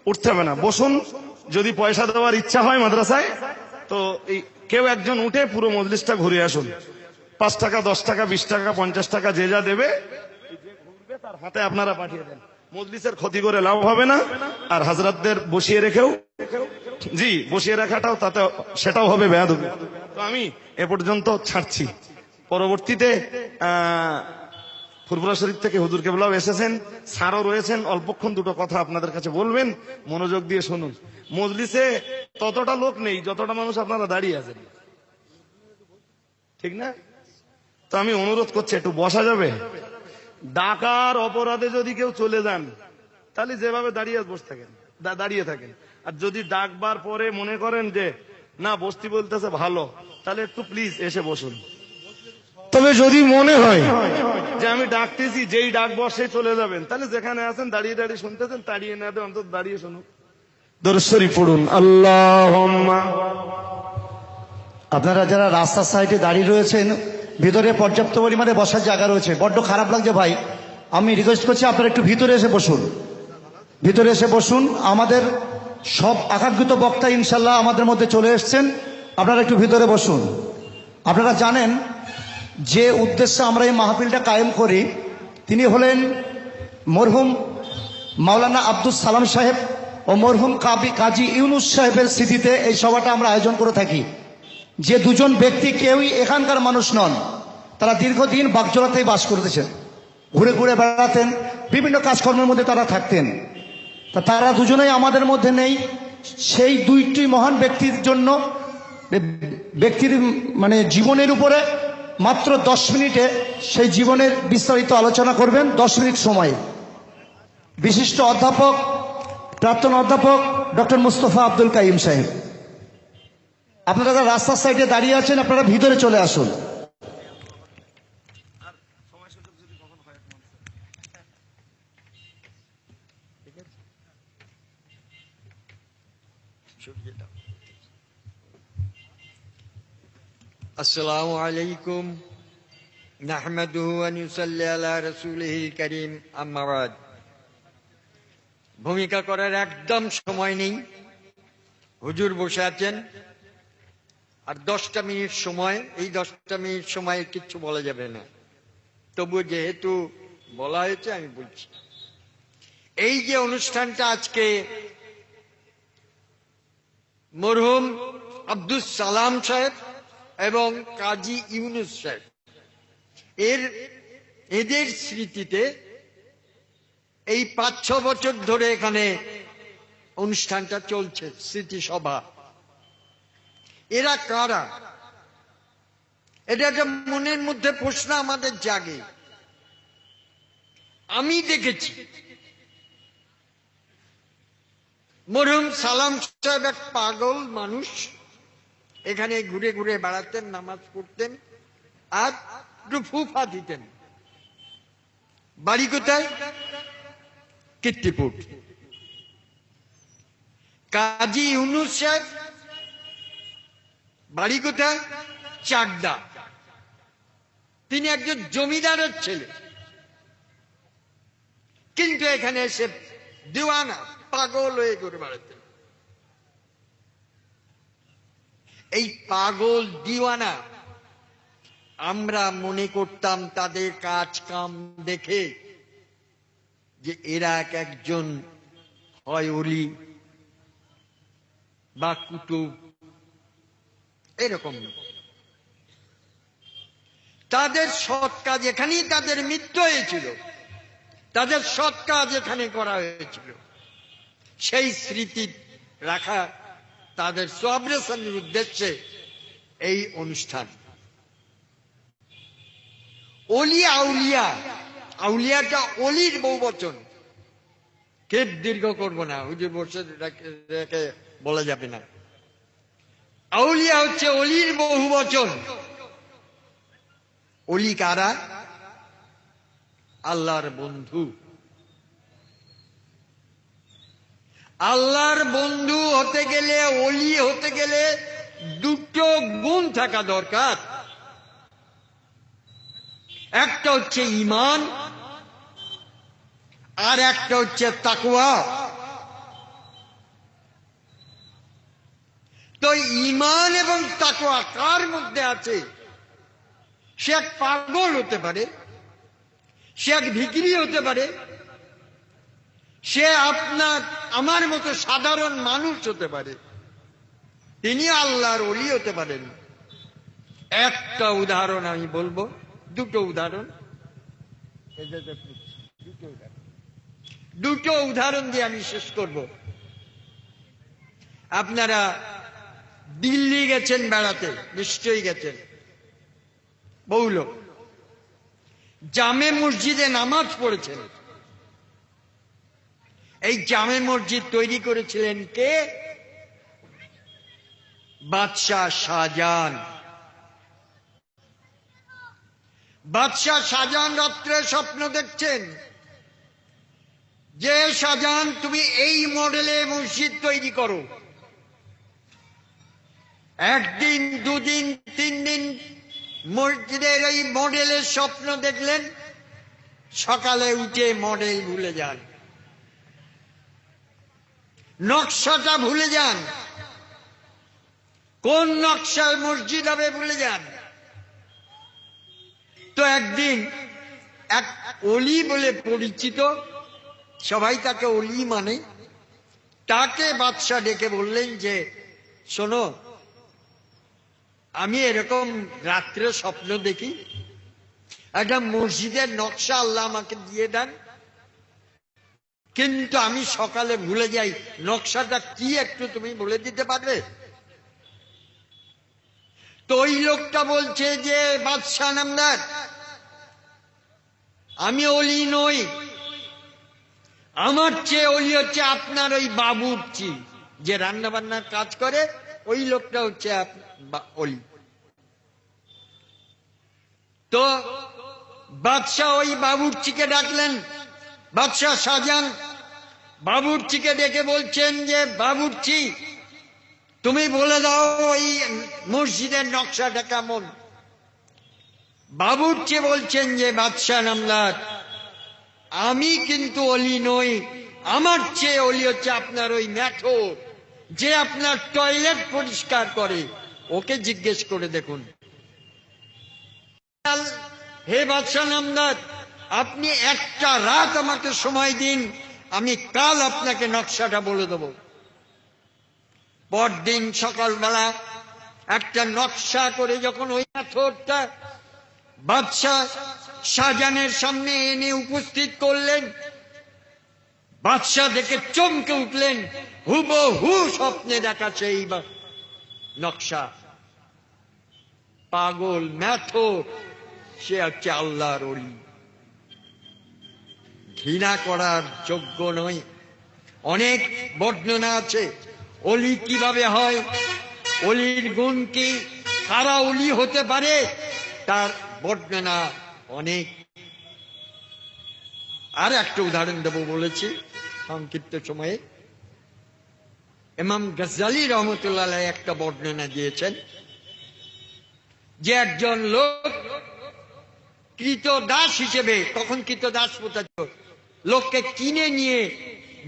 উঠতে হবে না, বসুন। যদি পয়সা দেওয়ার ইচ্ছা হয় মাদ্রাসায়, তো এই কেউ একজন উঠে পুরো মজলিসটা ঘুরে আসুন। 5 টাকা, 10 টাকা, 20 টাকা, 50 টাকা যে যা দেবে তার হাতে আপনারা পাঠিয়ে দেন। মজলিসের ক্ষতি করে লাভ হবে না। আর হাজরাতদের বসিয়ে রেখেও, জি বসিয়ে রাখাটাও তাতে সেটাও হবে বেয়াদবি। তো আমি এ পর্যন্ত ছাড়ছি। পরবর্তীতে ফুরফুরা শরীফ থেকে হুজুর কেবলাও এসেছেন, স্যারও রয়েছেন, অল্পক্ষণ দুটো কথা আপনাদের কাছে বলবেন, মনোযোগ দিয়ে শুনুন। মজলিসে ততটা লোক নেই যতটা মানুষ আপনারা দাঁড়িয়ে আছেন, ঠিক না? তো আমি অনুরোধ করছি, একটু বসা যাবে? ডাকার অপরাধে যদি কেউ চলে যান, তাহলে যেভাবে দাঁড়িয়ে বসে থাকেন, দাঁড়িয়ে থাকেন। আর যদি ডাকবার পরে মনে করেন যে না বস্তি বলতেছে ভালো, তাহলে একটু প্লিজ এসে বসুন। তবে যদি মনে হয় যে আমি ডাকতেছি, যেই ডাক বসে চলে যাবেন, তাহলে যেখানে আছেন দাঁড়িয়ে দাঁড়িয়ে শুনতেছেন, দাঁড়িয়ে না দেন অন্তত দাঁড়িয়ে শুনুন। দরুদ শরীফ পড়ুন। আল্লাহুম্মা। আপনারা যারা রাস্তার সাইডে দাঁড়িয়ে রয়েছেন, ভিতরে পর্যাপ্ত পরিমাণে বসার জায়গা রয়েছে। বড্ড খারাপ লাগছে ভাই, আমি রিকোয়েস্ট করছি আপনারা একটু ভিতরে এসে বসুন, ভিতরে এসে বসুন। আমাদের সব আকাঙ্ক্ষিত বক্তা ইনশাল্লাহ আমাদের মধ্যে চলে এসছেন, আপনারা একটু ভিতরে বসুন। আপনারা জানেন যে উদ্দেশ্যে আমরা এই মাহফিলটা কায়েম করি, তিনি হলেন মরহুম মাওলানা আব্দুস সালাম সাহেব ও মরহুম কাজী ইউনুস সাহেবের স্মৃতিতে এই সভাটা আমরা আয়োজন করে থাকি। যে দুজন ব্যক্তি কেউই এখানকার মানুষ নন, তারা দীর্ঘদিন বাগজোড়াতেই বাস করতেছেন, ঘুরে ঘুরে বেড়াতেন, বিভিন্ন কাজকর্মের মধ্যে তারা থাকতেন। তা তারা দুজনেই আমাদের মধ্যে নেই। সেই দুইটি মহান ব্যক্তির জন্য, ব্যক্তির মানে জীবনের উপরে মাত্র 10 মিনিটে সেই জীবনের বিস্তারিত আলোচনা করবেন। 10 মিনিট সময় বিশিষ্ট অধ্যাপক, প্রাক্তন অধ্যাপক ডক্টর মুস্তফা আব্দুল কাইম সাহেব। আপনারা যারা রাস্তার সাইডে দাঁড়িয়ে আছেন, আপনারা ভিতরে চলে আসুন। আসসালামু আলাইকুম নাহমাদুহু ওয়া নুসাল্লি আলা রাসূলিহিল কারীম, আম্মা বাদ। ভূমিকা করার একদম সময় নেই, হুজুর বসে আছেন, আর 10টা মিনিট সময়। এই 10টা মিনিট সময়ে কিচ্ছু বলা যাবে না, তবু যেহেতু বলা হয়েছে আমি বলছি। এই যে অনুষ্ঠানটা আজকে মরহুম আব্দুস সালাম সাহেব এবং কাজী ইউনুস সাহেব এদের স্মৃতিতে এই 5-6 বছর ধরে এখানে অনুষ্ঠানটা চলছে, স্মৃতিসভা। এরা কারা? এটা একটা মনের মধ্যে প্রশ্ন আমাদের জাগে। আমি দেখেছি মরহুম সালাম সাহেব এক পাগল মানুষ, এখানে ঘুরে ঘুরে বেড়াতেন, নামাজ পড়তেন আর একটু ফুফা দিতেন। বাড়ি কোথায়? কীর্তিপুর। কাজী ইউনুস সাহেব বাড়ি কোথায়? চাকদা। তিনি একজন জমিদারের ছেলে, কিন্তু এখানে এসে দিওয়ানা, পাগল হয়ে ঘুরে বেড়াতেন। এই পাগল দিওয়ানা আমরা মনে করতাম তাদের কাজ কাম দেখে যে এরা একজন হয় ওলি বা কুতুব, এরকম। তাদের সৎ কাজ, এখানেই তাদের মৃত্যু হয়েছিল, তাদের সৎ কাজ এখানে করা হয়েছিল। সেই স্মৃতি রাখা, তাদের সেলিব্রেশনের উদ্দেশ্যে এই অনুষ্ঠান। অলি আউলিয়া, আউলিয়াটা অলির বহুবচন। কে দীর্ঘ করবো না, হুজুর বসে রেখে বলা যাবে না। আউলিয়া হচ্ছে অলির বহুবচন। অলি কারা? আল্লাহর বন্ধু। আল্লাহর বন্ধু হতে গেলে, অলি হতে গেলে দুটো গুণ থাকা দরকার। একটা হচ্ছে ঈমান, আর একটা হচ্ছে তাকওয়া। তো ঈমান এবং তাকওয়া কার মধ্যে আছে? সে এক পাগল হতে পারে, সে এক ভিখিরি হতে পারে, সে আপনার আমার মতো সাধারণ মানুষ হতে পারে, তিনি আল্লাহর ওলি হতে পারেন। একটা উদাহরণ আমি বলবো, দুটো উদাহরণ, দুটো উদাহরণ দিয়ে আমি শেষ করব। আপনারা দিল্লি গেছেন বেড়াতে, নিশ্চয়ই গেছেন, বহু লোক। জামে মসজিদে নামাজ পড়েছেন। এই জামে মসজিদ তৈরি করেছিলেন কে? বাদশাহ শাহজাহান। বাদশাহ শাহজাহান রাত্রে স্বপ্ন দেখছেন যে শাহজাহান তুমি এই মডেলে মসজিদ তৈরি করো। একদিন, দুদিন, 3 দিন মসজিদের এই মডেলের স্বপ্ন দেখলেন, সকালে উঠে মডেল ভুলে যান, নকশাটা ভুলে যান, কোন নকশায় মসজিদ হবে ভুলে যান। তো একদিন এক অলি বলে পরিচিত, সবাই তাকে অলি মানে, তাকে বাদশাহ ডেকে বললেন যে শোনো, আমি এরকম রাত্রে স্বপ্ন দেখি, একটা মসজিদের নকশা আল্লাহ আমাকে দিয়ে দেন, কিন্তু আমি সকালে ভুলে যাই, নকশাটা কি একটু তুমি বলে দিতে পারবে? তো ওই লোকটা বলছে যে বাদশাহ নামদার, আমি অলি নই, আমার চেয়ে অলি হচ্ছে আপনার ওই বাবুর্চি, যে রান্না বান্নার কাজ করে, ওই লোকটা হচ্ছে অলি। তো বাদশাহ ওই বাবুর্চিকে ডাকলেন। বাদশাহ শাহজাহান বাবুর্চিকে ডেকে বলছেন যে বাবুর্চি, তুমি বলে দাও ওই মসজিদের নকশাটা কেমন। বাবুর্চি বলছেন যে বাদশাহ নামদার, আমি কিন্তু অলি নই, আমার চেয়ে অলি হচ্ছে আপনার ওই মেঠোর, যে আপনার টয়লেট পরিষ্কার করে, ওকে জিজ্ঞেস করে দেখুন। হে বাদশাহ নামদার, আপনি একটা রাত আমাকে সময় দিন, আমি কাল আপনাকে নকশাটা বলে দেব। পরদিন সকালবেলা একটা নকশা করে যখন ওই পাথরটা বাদশাহ শাহজাহানের সামনে এনে উপস্থিত করলেন, বাদশাহ দেখে চমকে উঠলেন, হুবহু স্বপ্নে দেখা সেই নকশা। পাগল, মেথর, সে হচ্ছে আল্লাহর ওলি। ঘৃণা করার যোগ্য নয়। অনেক বর্ণনা আছে অলি কিভাবে হয়, অলির গুণ কি, কারা অলি হতে পারে, তার বর্ণনা অনেক। আর একটা উদাহরণ দেব বলেছি সংক্ষিপ্ত সময়ে। ইমাম গজ্জালী রহমতুল্লাহ আলাইহি একটা বর্ণনা দিয়েছেন যে একজন লোক কৃতদাস হিসেবে, তখন কৃতদাস প্রথা ছিল, লোককে কিনে নিয়ে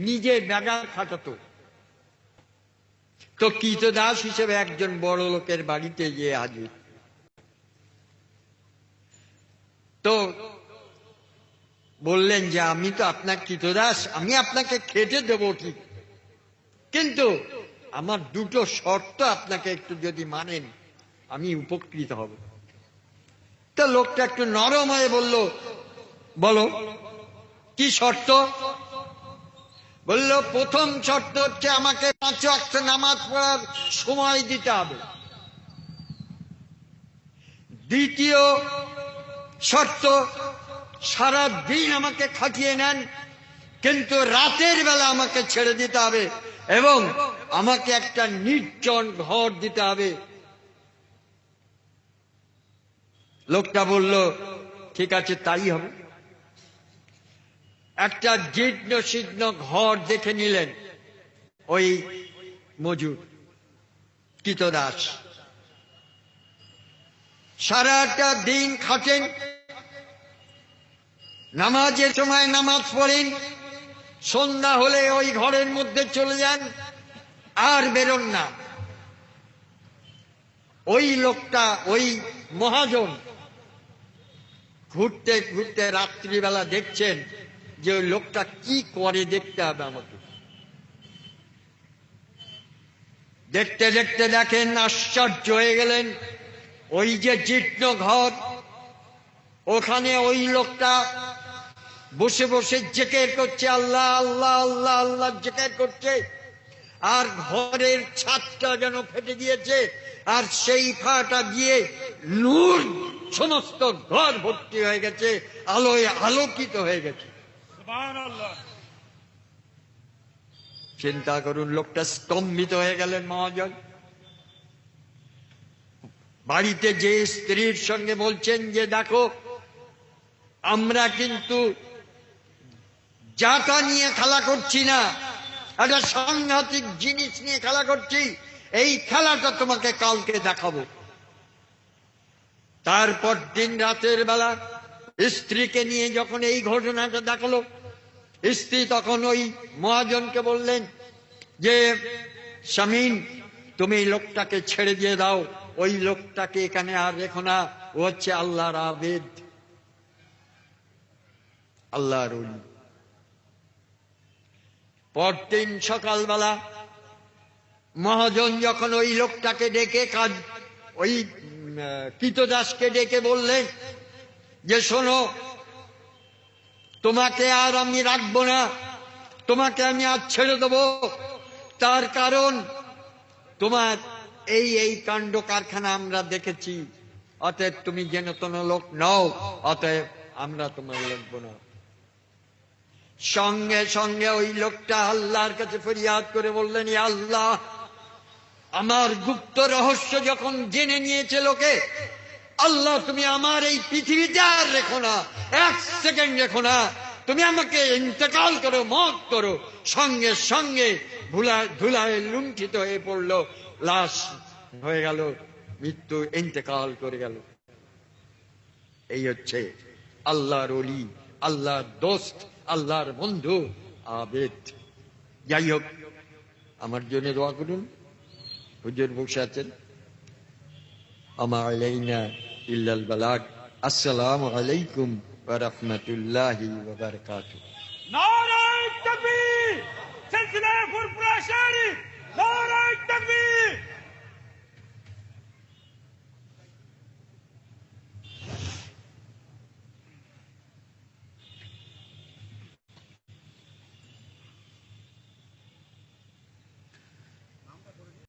নিজে ব্যাগার খাটাতো। তো কৃতদাস হিসেবে একজন বড় লোকের বাড়িতে গিয়ে হাজির। তো বললেন যে আমি তো আপনার কৃতদাস, আমি আপনাকে খেতে দেব ঠিক, কিন্তু আমার দুটো শর্ত আপনাকে একটু যদি মানেন আমি উপকৃত হব। তো লোকটা একটু নরম হয়ে বলল, বলো কি শর্ত? বলল, প্রথম শর্ত হচ্ছে আমাকে 5 ওয়াক্ত নামাজ পড়ার সময় দিতে হবে। দ্বিতীয় শর্ত, সারা দিন আমাকে খাটিয়ে নেন, কিন্তু রাতের বেলা আমাকে ছেড়ে দিতে হবে এবং আমাকে একটা নির্জন ঘর দিতে হবে। লোকটা বলল, ঠিক আছে, তাই হবে। একটা জীর্ণ শীর্ণ ঘর দেখে নিলেন ওই মজুর কৃতদাস। সারাটা দিন খাটেন, নামাজের সময় নামাজ পড়েন, সন্ধ্যা হলে ওই ঘরের মধ্যে চলে যান, আর বেরোন না। ওই লোকটা, ওই মহাজন ঘুরতে ঘুরতে রাত্রিবেলা দেখছেন যে ওই লোকটা কি করে, দেখতে হবে আমাকে। দেখতে দেখতে দেখেন, আশ্চর্য হয়ে গেলেন, ওই যে জীর্ণ ঘর, ওখানে ওই লোকটা বসে বসে জিকির করছে, আল্লাহ আল্লাহ আল্লাহ আল্লাহ জিকির করছে, আর ঘরের ছাদটা যেন ফেটে গিয়েছে, আর সেই ফাটা দিয়ে নূর সমস্ত ঘর ভর্তি হয়ে গেছে, আলোয় আলোকিত হয়ে গেছে। চিন্তা করুন, লোকটা স্তম্ভিত হয়ে গেলেন মহাজন। বাড়িতে যে স্ত্রীর সঙ্গে বলছেন যে দেখো, আমরা কিন্তু যাতা নিয়ে খেলা করছি না, একটা সাংঘাতিক জিনিস নিয়ে খেলা করছি, এই খেলাটা তোমাকে কালকে দেখাবো। তারপর দিন রাতের বেলা স্ত্রীকে নিয়ে যখন এই ঘটনাটা দেখালো, স্ত্রী তখন ওই মহাজনকে বললেন যে স্বামীন, তুমি এই লোকটাকে ছেড়ে দিয়ে দাও, ওই লোকটাকে এখানে আর রেখো না, ও হচ্ছে আল্লাহর আবেদ, আল্লাহর ওলি। পরদিন সকালবেলা মহাজন যখন ওই লোকটাকে ডেকে, ওই কৃতদাসকে ডেকে বললেন যে শোনো, তোমাকে আর আমি রাখবো না, তোমাকে আমি আর ছেড়ে দেবো, তার কারণ তোমার এই এই কাণ্ড কারখানা আমরা দেখেছি, অতএব তুমি যেন কোনো লোক নও, অতএব আমরা তোমার লাগবো না। সঙ্গে সঙ্গে ওই লোকটা আল্লাহর কাছে ফরিয়াদ করে বললেন, ইয়া আল্লাহ, আমার গুপ্ত রহস্য যখন জেনে নিয়েছে লোকে, আল্লাহ তুমি আমার এই পৃথিবীতে আর রেখো না, এক সেকেন্ড রেখো না, তুমি আমাকে ইন্তেকাল করো, মওত করো। সঙ্গে সঙ্গে ধুলায় লুণ্ঠিত হয়ে পড়লো, লাশ হয়ে গেল, মৃত্যু ইন্তেকাল করে গেল। এই হচ্ছে আল্লাহর ওলি, আল্লাহর দোস্ত, আল্লাহর বন্ধু আবেদ। যাই হোক, আমার জন্য দোয়া করুন। হুজুর বসে আছেন। আমা আলাইনা ইল্লাল বালাগ। আসসালামু আলাইকুম ওয়া রাহমাতুল্লাহি ওয়া বারাকাতুহু। নারায়ে তাকবীর, সিলসিলা ফুরফুরা শরীফ, নারায়ে তাকবীর।